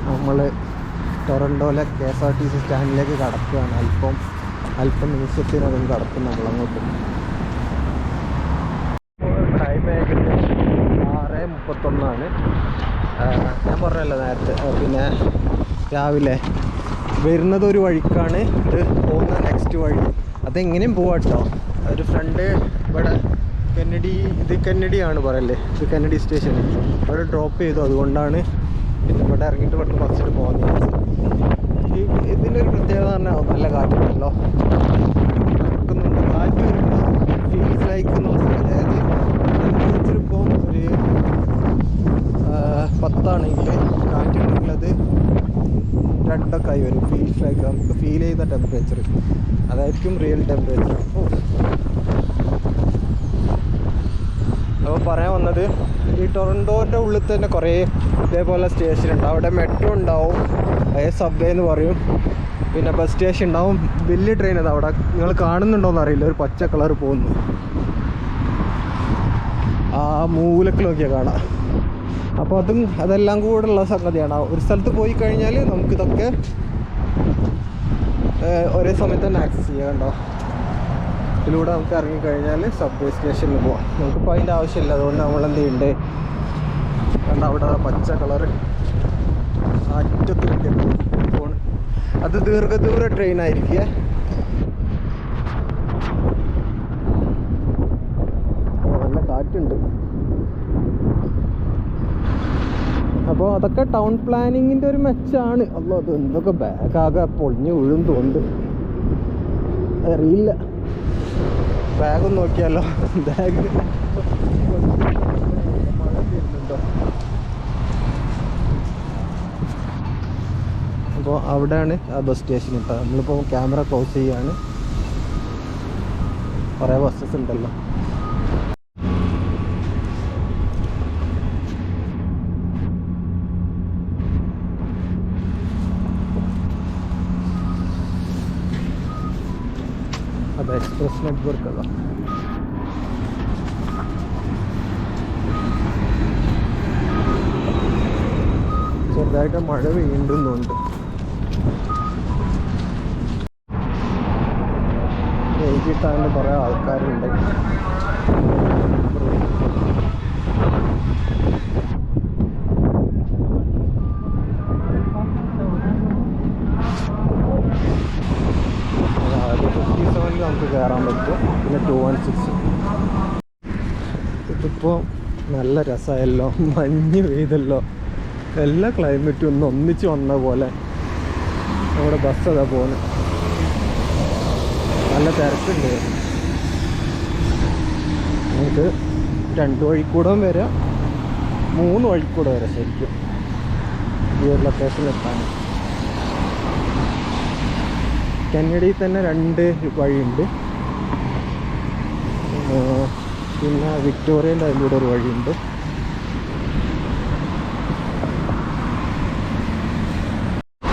Speaker 1: നമ്മൾ ടൊറൻറ്റോയിലെ KSRTC സ്റ്റാൻഡിലേക്ക് കടക്കുകയാണ്. അല്പം നിമിഷത്തിനകം കടക്കും നമ്മളങ്ങോട്ട്. ടൈം ഏകദേശം 6:31. ഞാൻ പറഞ്ഞല്ലോ നേരത്തെ. പിന്നെ രാവിലെ വരുന്നത് ഒരു വഴിക്കാണ്, ഇത് പോകുന്ന നെക്സ്റ്റ് വഴി. അതെങ്ങനെയും പോവാം കേട്ടോ. ഒരു ഫ്രണ്ട് ഇവിടെ കെന്നഡിയാണ് പറയല്ലേ, ഇത് കെന്നഡി സ്റ്റേഷൻ. അവിടെ ഡ്രോപ്പ് ചെയ്തു, അതുകൊണ്ടാണ് പിന്നെ ഇവിടെ ഇറങ്ങിയിട്ട് ഇവിടുന്ന് ബസ്സിട്ട് പോകുന്നത്. ഇതിൻ്റെ ഒരു പ്രത്യേകത പറഞ്ഞാൽ നല്ല കാറ്റുണ്ടല്ലോ, നടക്കുന്നുണ്ട്. കാറ്റ് വരുമ്പോൾ ഫീൽസ് ലൈക്ക് അതായത് ടെമ്പറേച്ചർ ഇപ്പോൾ ഒരു 10 ആണെങ്കിൽ കാറ്റുണ്ടെങ്കിൽ അത് 2 ഒക്കെ ആയി വരും. ഫീൽസ് ലൈക്ക് നമുക്ക് ഫീൽ ചെയ്യുന്ന ടെമ്പറേച്ചർ അതായിരിക്കും റിയൽ ടെമ്പറേച്ചർ. അപ്പോൾ പറയാൻ വന്നത്, ഈ ടൊറൻറ്റോൻ്റെ ഉള്ളിൽ തന്നെ കുറേ ഇതേപോലെ സ്റ്റേഷൻ ഉണ്ട്. അവിടെ മെട്രോ ഉണ്ടാവും, സബ്വേ എന്ന് പറയും, പിന്നെ ബസ് സ്റ്റേഷൻ ഉണ്ടാവും. വലിയ ട്രെയിൻ അത് അവിടെ നിങ്ങൾ കാണുന്നുണ്ടോയെന്ന് അറിയില്ല, ഒരു പച്ച കളർ പോകുന്നു. ആ മൂലക്ക് നോക്കിയാൽ കാണാം. അപ്പോൾ അതെല്ലാം കൂടെ ഉള്ള സംഗതിയാണ്. ഒരു സ്ഥലത്ത് പോയി കഴിഞ്ഞാൽ നമുക്കിതൊക്കെ ഒരേ സമയത്ത് തന്നെ ആക്സസ് ചെയ്യാം. കണ്ടോ, ഇതിലൂടെ നമുക്ക് ഇറങ്ങിക്കഴിഞ്ഞാൽ സബ്വേ സ്റ്റേഷനിൽ പോവാം. നമുക്കിപ്പോൾ അതിൻ്റെ ആവശ്യമില്ല. അതുകൊണ്ട് നമ്മളെന്ത് ചെയ്യുന്നുണ്ട്, കണ്ട അവിടെ പച്ച കളറ് അറ്റത്ത് കിട്ടിയ ഫോൺ, അത് ദീർഘദൂര ട്രെയിൻ ആയിരിക്കേ. നല്ല കാറ്റുണ്ട്. അപ്പോൾ അതൊക്കെ ടൗൺ പ്ലാനിങ്ങിൻ്റെ ഒരു മെച്ചാണ്. അല്ലോ, അത് എന്തൊക്കെ ബാഗാകെ പൊളിഞ്ഞ് വീഴും തോന്നുന്നുണ്ട്, അറിയില്ല. ബാഗൊന്ന് നോക്കിയാലോ. ബാഗ് മഴ വരുന്നുണ്ടോ? അപ്പോൾ അവിടെയാണ് ആ ബസ് സ്റ്റേഷൻ കേട്ടോ. നമ്മളിപ്പോൾ ക്യാമറ ക്ലോസ് ചെയ്യാണ്. കുറേ ബസ്സസ് ഉണ്ടല്ലോ. അത് എക്സ്പ്രസ് നെറ്റ്വർക്ക് അല്ല. ചെറുതായിട്ട് മഴ പെയ്യുന്നുണ്ട്. എഴുതിയിട്ടാണ് കുറേ ആൾക്കാരുണ്ട്. നമുക്ക് കയറാൻ പറ്റും. പിന്നെ 216. ഇതിപ്പോൾ നല്ല രസമായല്ലോ, മഞ്ഞ് പെയ്തല്ലോ, എല്ലാ ക്ലൈമറ്റും ഒന്ന് ഒന്നിച്ച് വന്ന പോലെ. നമ്മുടെ ബസ് അതാ പോകുന്നത്. നല്ല തിരക്കുണ്ട്. നമുക്ക് 2 വഴിക്കൂടെ വരാം, 3 വഴിക്കൂടെ വരാം ശരിക്കും ഈ ഒരു ലൊക്കേഷനിലെത്താൻ. കന്നഡയിൽ തന്നെ 2 വഴിയുണ്ട്. പിന്നെ വിക്ടോറിയൻ്റെ അതിലൂടെ ഒരു വഴിയുണ്ട്.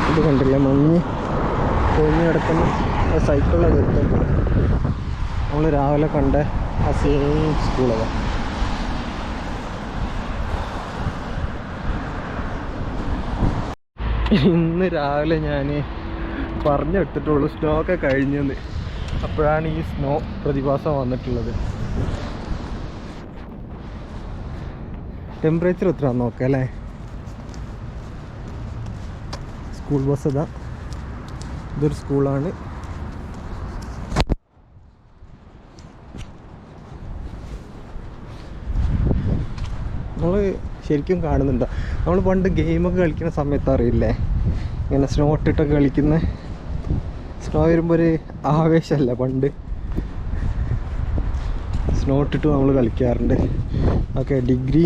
Speaker 1: ഇത് കണ്ടില്ലേ, മഞ്ഞ് പൊഴിഞ്ഞ് കിടക്കുന്ന സൈക്കിളിലൊക്കെ എടുത്തിട്ട് നമ്മൾ രാവിലെ കണ്ട ആ സെയിം സ്കൂളാണ്. ഇന്ന് രാവിലെ ഞാൻ പറഞ്ഞെടുത്തിട്ടുള്ളൂ സ്നോ ഒക്കെ കഴിഞ്ഞെന്ന്. അപ്പോഴാണ് ഈ സ്നോ പ്രതിഭാസം വന്നിട്ടുള്ളത്. ടെമ്പറേച്ചർ എത്രയാണെന്ന് നോക്കാം അല്ലേ. സ്കൂൾ ബസ് ഇതാ, ഇതൊരു സ്കൂളാണ്. നമ്മൾ ശരിക്കും കാണുന്നുണ്ടോ? നമ്മൾ പണ്ട് ഗെയിമൊക്കെ കളിക്കുന്ന സമയത്ത് അറിയില്ലേ, ഇങ്ങനെ സ്നോ ഇട്ടിട്ടൊക്കെ കളിക്കുന്ന. സ്നോ വരുമ്പോൾ ഒരു ആവേശമല്ല പണ്ട്. സ്നോ ഇട്ടിട്ട് നമ്മൾ കളിക്കാറുണ്ട്. ഓക്കെ, ഡിഗ്രി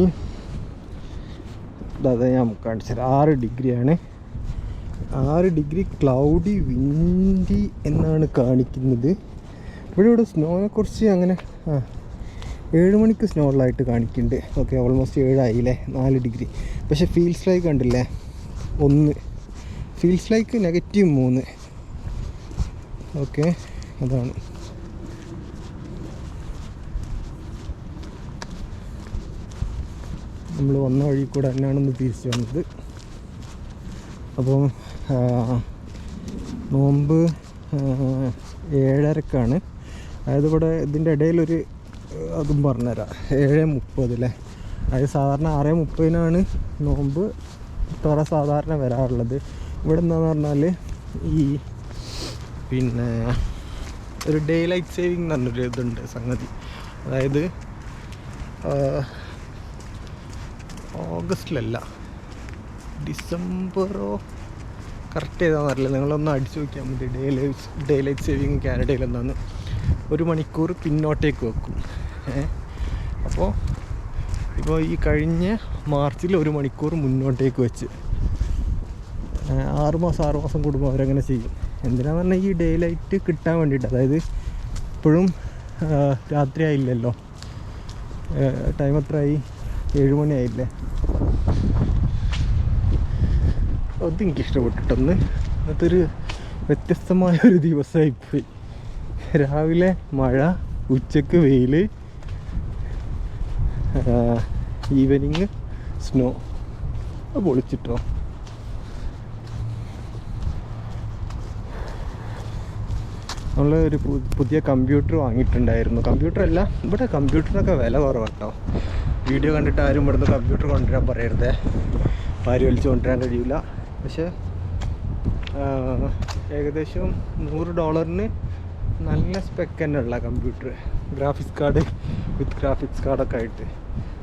Speaker 1: അതെ ഞാൻ കാണിച്ചത് 6 ഡിഗ്രിയാണ്. 6 ഡിഗ്രി ക്ലൗഡി വിൻഡി എന്നാണ് കാണിക്കുന്നത്. ഇവിടെ സ്നോനെ കുറിച്ച് അങ്ങനെ 7 മണിക്ക് സ്നോ ഉള്ളതായിട്ട് കാണിക്കുന്നുണ്ട്. ഓക്കെ, ഓൾമോസ്റ്റ് 7 ആയില്ലേ. 4 ഡിഗ്രി. പക്ഷേ ഫീൽസ് ലൈക്ക് കണ്ടില്ലേ, 1. Feels like -3. ഓക്കെ, അതാണ്. നമ്മൾ വന്ന വഴി കൂടെ തന്നെയാണെന്ന് തിരിച്ചു വന്നത്. അപ്പോൾ നോമ്പ് 7:30ക്കാണ്. അതായത് ഇവിടെ ഇതിൻ്റെ ഇടയിലൊരു അതും പറഞ്ഞുതരാം, 7:30 അല്ലേ. അതായത് സാധാരണ 6:30-നാണ് നോമ്പ് തുറ സാധാരണ വരാറുള്ളത്. ഇവിടെ എന്താണെന്ന് പറഞ്ഞാൽ ഈ പിന്നെ ഒരു ഡേ ലൈറ്റ് സേവിങ് എന്ന് പറഞ്ഞൊരു ഇതുണ്ട് സംഗതി. അതായത് ഓഗസ്റ്റിലല്ല, ഡിസംബറോ കറക്റ്റ് ഏതാണെന്നറിയില്ല, നിങ്ങളൊന്ന് അടിച്ചു നോക്കിയാൽ മതി. ഡേ ലൈറ്റ് സേവിങ് കാനഡയിൽ എന്താണെന്ന്. 1 മണിക്കൂർ പിന്നോട്ടേക്ക് വെക്കും. അപ്പോൾ ഈ കഴിഞ്ഞ മാർച്ചിൽ 1 മണിക്കൂർ മുന്നോട്ടേക്ക് വെച്ച് 6 മാസം കൂടുമ്പോൾ അവരങ്ങനെ ചെയ്യും. എന്തിനാന്ന് പറഞ്ഞാൽ ഈ ഡേ ലൈറ്റ് കിട്ടാൻ വേണ്ടിയിട്ട്. അതായത് ഇപ്പോഴും രാത്രി ആയില്ലല്ലോ, ടൈം എത്രയായി? 7 മണി ആയില്ലേ. അതെനിക്കിഷ്ടപ്പെട്ടിട്ടൊന്ന്. അതൊരു വ്യത്യസ്തമായൊരു ദിവസമായിപ്പോയി. രാവിലെ മഴ, ഉച്ചക്ക് വെയിൽ, ഈവനിങ് സ്നോ. പൊളിച്ചിട്ടോ. നമ്മൾ ഒരു പുതിയ കമ്പ്യൂട്ടർ വാങ്ങിയിട്ടുണ്ടായിരുന്നു. കമ്പ്യൂട്ടറല്ല, ഇവിടെ കമ്പ്യൂട്ടറിനൊക്കെ വില കുറവാട്ടോ. വീഡിയോ കണ്ടിട്ട് ആരും ഇവിടുന്ന് കമ്പ്യൂട്ടർ കൊണ്ടുവരാൻ പറയരുതേ. ആരും വലിച്ചു കൊണ്ടുവരാൻ കഴിയില്ല. പക്ഷേ ഏകദേശം $100 നല്ല സ്പെക്ക് തന്നെ ഉള്ള computer, graphics card with graphics കാർഡൊക്കെ ആയിട്ട്.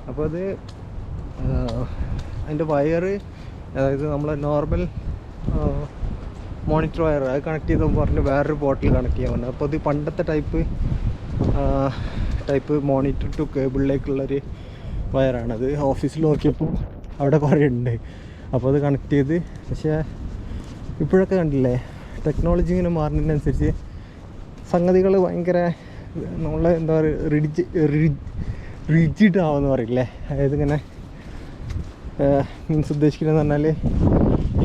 Speaker 1: അപ്പോൾ അത് അതിൻ്റെ വയറ്, അതായത് നമ്മളെ നോർമൽ മോണിറ്റർ വയർ അത് കണക്ട് ചെയ്തപ്പോൾ പറഞ്ഞ് വേറൊരു പോർട്ടിൽ കണക്ട് ചെയ്യാൻ പറഞ്ഞു. അപ്പോൾ ഇത് പണ്ടത്തെ ടൈപ്പ് ടൈപ്പ് മോണിറ്റർ ടു കേബിളിലേക്കുള്ളൊരു വയറാണത്. ഓഫീസിൽ നോക്കിയപ്പോൾ അവിടെ കുറേ ഉണ്ട്. അപ്പോൾ അത് കണക്ട് ചെയ്ത്, പക്ഷേ ഇപ്പോഴൊക്കെ കണ്ടില്ലേ ടെക്നോളജി ഇങ്ങനെ മാറുന്നതിനനുസരിച്ച് സംഗതികൾ ഭയങ്കര നമ്മളെ എന്താ പറയുക റിജിഡ് ആവുമെന്ന് പറയില്ലേ. അതായത് ഇങ്ങനെ മീൻസ് ഉദ്ദേശിക്കുന്നതെന്ന് പറഞ്ഞാൽ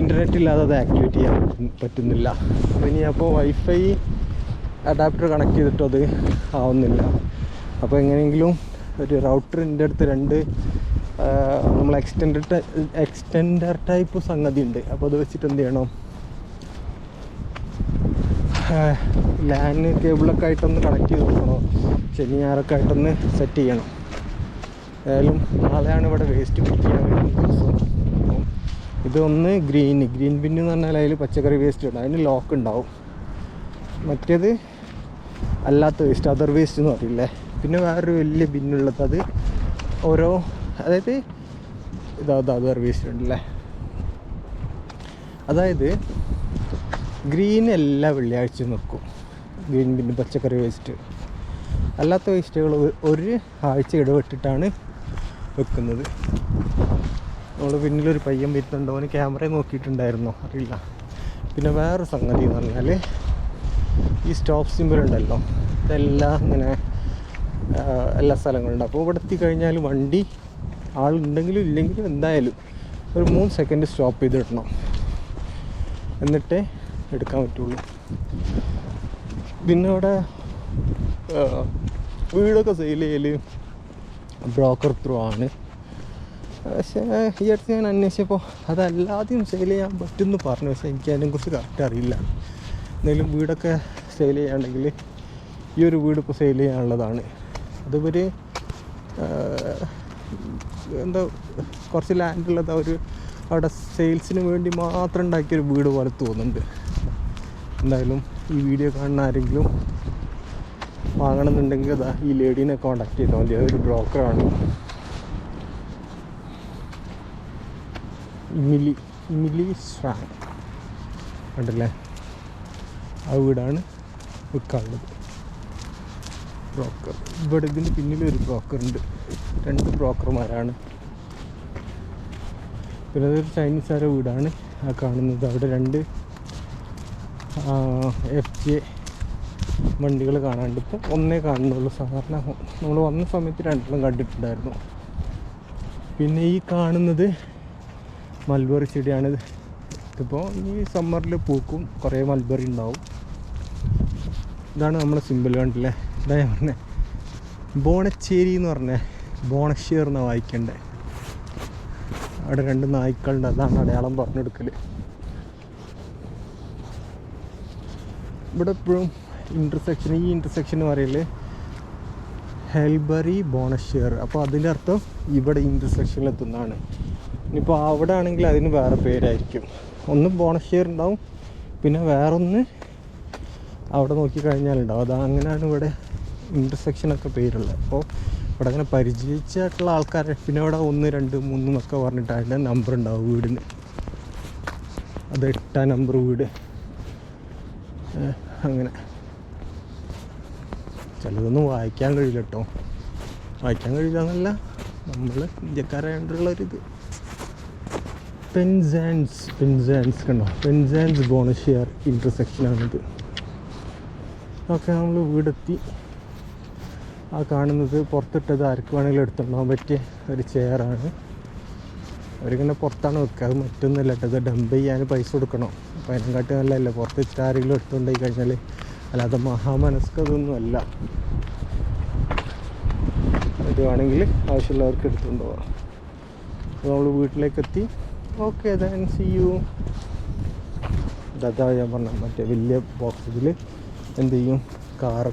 Speaker 1: ഇൻ്റർനെറ്റ് ഇല്ലാതെ അത് ആക്ടിവേറ്റ് ചെയ്യാൻ പറ്റുന്നില്ല. ഇനി അപ്പോൾ വൈഫൈ അഡാപ്റ്റർ കണക്ട് ചെയ്തിട്ടും അത് ആവുന്നില്ല. അപ്പോൾ എങ്ങനെയെങ്കിലും ഒരു റൗട്ടറിൻ്റെ അടുത്ത് രണ്ട് നമ്മൾ എക്സ്റ്റെൻഡർ ടൈപ്പ് സംഗതി ഉണ്ട്. അപ്പോൾ അത് വെച്ചിട്ട് എന്ത് ചെയ്യണം, ലാൻ കേബിളൊക്കെ ആയിട്ടൊന്ന് കണക്ട് ചെയ്ത് കൊടുക്കണോ, ശനി ഞായറൊക്കെ ആയിട്ടൊന്ന് സെറ്റ് ചെയ്യണം. ഏതായാലും നാളെയാണ് ഇവിടെ വേസ്റ്റ് പിക്ക് ചെയ്യാൻ വരുന്ന ദിവസം. അപ്പം ഇതൊന്ന് ഗ്രീൻ ബിന്ന് എന്ന് പറഞ്ഞാൽ അതിൽ പച്ചക്കറി വേസ്റ്റ് ഉണ്ട്, അതിന് ലോക്ക് ഉണ്ടാവും. മറ്റേത് അല്ലാത്ത വേസ്റ്റ്, അതർ വേസ്റ്റ് എന്ന് പറയില്ലേ. പിന്നെ വേറൊരു വലിയ ബിന്നുള്ളത്, അത് ഓരോ, അതായത് ഇതാ അതർ വേസ്റ്റ് ഉണ്ടല്ലേ. അതായത് ഗ്രീൻ എല്ലാ വെള്ളിയാഴ്ചയും വെക്കും, ഗ്രീൻ ബിന്ന് പച്ചക്കറി വേസ്റ്റ്. അല്ലാത്ത വേസ്റ്റുകൾ ഒരു ആഴ്ച ഇടവിട്ടിട്ടാണ് വെക്കുന്നത്. നമ്മൾ പിന്നിലൊരു പയ്യൻ വരുന്നുണ്ടോ, അവന് ക്യാമറ നോക്കിയിട്ടുണ്ടായിരുന്നോ അറിയില്ല. പിന്നെ വേറൊരു സംഗതി എന്ന് പറഞ്ഞാൽ ഈ സ്റ്റോപ്പ് സിമ്പിൾ ഉണ്ടല്ലോ, ഇതെല്ലാം ഇങ്ങനെ എല്ലാ സ്ഥലങ്ങളുണ്ട്. അപ്പോൾ ഇവിടെ എത്തിക്കഴിഞ്ഞാൽ വണ്ടി ആളുണ്ടെങ്കിലും ഇല്ലെങ്കിലും എന്തായാലും ഒരു 3 സെക്കൻഡ് സ്റ്റോപ്പ് ചെയ്തിടണം, എന്നിട്ടേ എടുക്കാൻ പറ്റുള്ളൂ. പിന്നെ അവിടെ വീടൊക്കെ സെയിൽ ചെയ്യൽ ബ്രോക്കർ ത്രൂ ആണ്. പക്ഷേ ഈ അടുത്ത് ഞാൻ അന്വേഷിച്ചപ്പോൾ അതല്ലാതെയും സെയിൽ ചെയ്യാൻ പറ്റുമെന്ന് പറഞ്ഞു. പക്ഷേ എനിക്ക് അതിനെക്കുറിച്ച് കറക്റ്റ് അറിയില്ല. എന്തെങ്കിലും വീടൊക്കെ സെയിൽ ചെയ്യാണ്ടെങ്കിൽ ഈ ഒരു വീട് ഇപ്പോൾ സെയിൽ ചെയ്യാനുള്ളതാണ്. അതിവർ എന്താ കുറച്ച് ലാൻഡുള്ളത് അവർ അവിടെ സെയിൽസിന് വേണ്ടി മാത്രം ഉണ്ടാക്കിയൊരു വീട് പോലെ തോന്നുന്നുണ്ട്. എന്തായാലും ഈ വീഡിയോ കാണുന്ന ആരെങ്കിലും വാങ്ങണമെന്നുണ്ടെങ്കിൽ അതാ ഈ ലേഡീനെ കോൺടാക്ട് ചെയ്താൽ മതി. അതൊരു ബ്രോക്കറാണ്. ഇമിലി സ്വാങ് കണ്ടല്ലേ, ആ വീടാണ് വിൽക്കാനുള്ളത്. ബ്രോക്കർ ഇവിടെ ഇതിന് പിന്നിലൊരു ബ്രോക്കറുണ്ട്, 2 ബ്രോക്കർമാരാണ്. പിന്നെ അതൊരു ചൈനീസുകാരുടെ വീടാണ് ആ കാണുന്നത്. അവിടെ 2 FJ വണ്ടികൾ കാണാണ്ട്. ഇപ്പോൾ ഒന്നേ കാണുന്നുള്ളൂ. സാധാരണ നമ്മൾ വന്ന സമയത്ത് 2 കണ്ടിട്ടുണ്ടായിരുന്നു. പിന്നെ ഈ കാണുന്നത് മൽബറി ചെടിയാണ്. ഇതിപ്പോൾ ഈ സമ്മറിൽ പൂക്കും, കുറേ മൽബറി ഉണ്ടാവും. ഇതാണ് നമ്മളെ സിമ്പിൾ കണ്ടില്ലേ. ഇതാ ഞാൻ പറഞ്ഞത് ബോണച്ചേരി എന്ന് പറഞ്ഞേ, ബോണശ്ശേർ എന്നാണ് വായിക്കണ്ടേ. അവിടെ 2 നായ്ക്കളുണ്ട്, അതാണ് അടയാളം പറഞ്ഞെടുക്കൽ. ഇവിടെ എപ്പോഴും ഈ ഇൻ്റർസെക്ഷൻ എന്ന് പറയൽ ഹെൽബറി ബോണശ്ശേർ. അപ്പോൾ അതിൻ്റെ അർത്ഥം ഇവിടെ ഇൻ്റർസെക്ഷനിൽ എത്തുന്നതാണ്. ഇനിയിപ്പോൾ അവിടെ ആണെങ്കിൽ അതിന് വേറെ പേരായിരിക്കും. ഒന്ന് ബോണശ്ശേർ ഉണ്ടാവും, പിന്നെ വേറൊന്ന് അവിടെ നോക്കിക്കഴിഞ്ഞാലുണ്ടാവും. അത് അങ്ങനെയാണ് ഇവിടെ ഇൻ്റർസെക്ഷനൊക്കെ പേരുള്ളത്. അപ്പോൾ ഇവിടെ അങ്ങനെ പരിചയിച്ചിട്ടുള്ള ആൾക്കാർ, പിന്നെ ഇവിടെ 1, 2, 3 എന്നൊക്കെ പറഞ്ഞിട്ട് അതിൻ്റെ നമ്പർ ഉണ്ടാവും വീടിന്. അത് 8ാം നമ്പർ വീട്. അങ്ങനെ ചിലതൊന്നും വായിക്കാൻ കഴിയില്ല കേട്ടോ. വായിക്കാൻ കഴിയില്ല എന്നല്ല, നമ്മൾ ഇന്ത്യക്കാരായിട്ടുള്ളൊരിത്. പെൻസാൻസ് കണ്ടോ, പെൻസാൻസ് ബോണശ്ശേർ ഇൻ്റർസെക്ഷനാണിത്. ഓക്കെ, നമ്മൾ വീടെത്തി. ആ കാണുന്നത് പുറത്തിട്ടത് ആർക്ക് വേണമെങ്കിലും എടുത്തുണ്ടാകാൻ പറ്റിയ ഒരു ചെയറാണ്. അവരിങ്ങനെ പുറത്താണ് വെക്കുക, അത് മറ്റൊന്നുമല്ല കേട്ടോ. ഇത് ഡംപ് ചെയ്യാൻ പൈസ കൊടുക്കണം. അപ്പോൾ അതിനെക്കാട്ടി നല്ലതല്ലേ പുറത്ത് വെച്ചിട്ട് ആരെങ്കിലും എടുത്തുകൊണ്ടായി കഴിഞ്ഞാൽ. അല്ലാതെ മഹാമനസ്കതൊന്നും അല്ല. ഇത് വേണമെങ്കിൽ ആവശ്യമുള്ളവർക്ക് എടുത്തുകൊണ്ട് പോകാം. അപ്പോൾ നമ്മൾ വീട്ടിലേക്കെത്തി. Okay, then see you. അതാ ഞാൻ പറഞ്ഞ മറ്റേ വലിയ ബോക്സിൽ എന്ത് ചെയ്യും,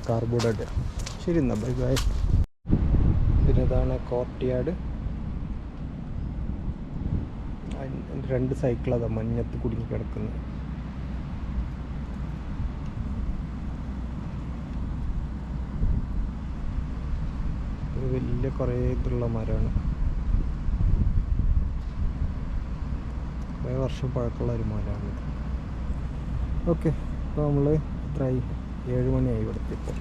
Speaker 1: കാർബോർഡ് ഇടുക. ശരി എന്നാൽ ബൈ ബൈ. പിന്നെ ഇതാണ് കോർട്ട്യാർഡ്. 2 സൈക്കിൾ അതാ മഞ്ഞത്ത് കുടുങ്ങി കിടക്കുന്നത്. ഒരു വലിയ കുറേ ഇതുള്ള മരമാണ്. കുറേ വർഷം പഴക്കമുള്ള ഒരു മരമാണ്. ഓക്കെ, അപ്പോൾ നമ്മൾ എത്രയായി, 7 മണിയായി ഇവിടുത്തെ ഇപ്പോൾ.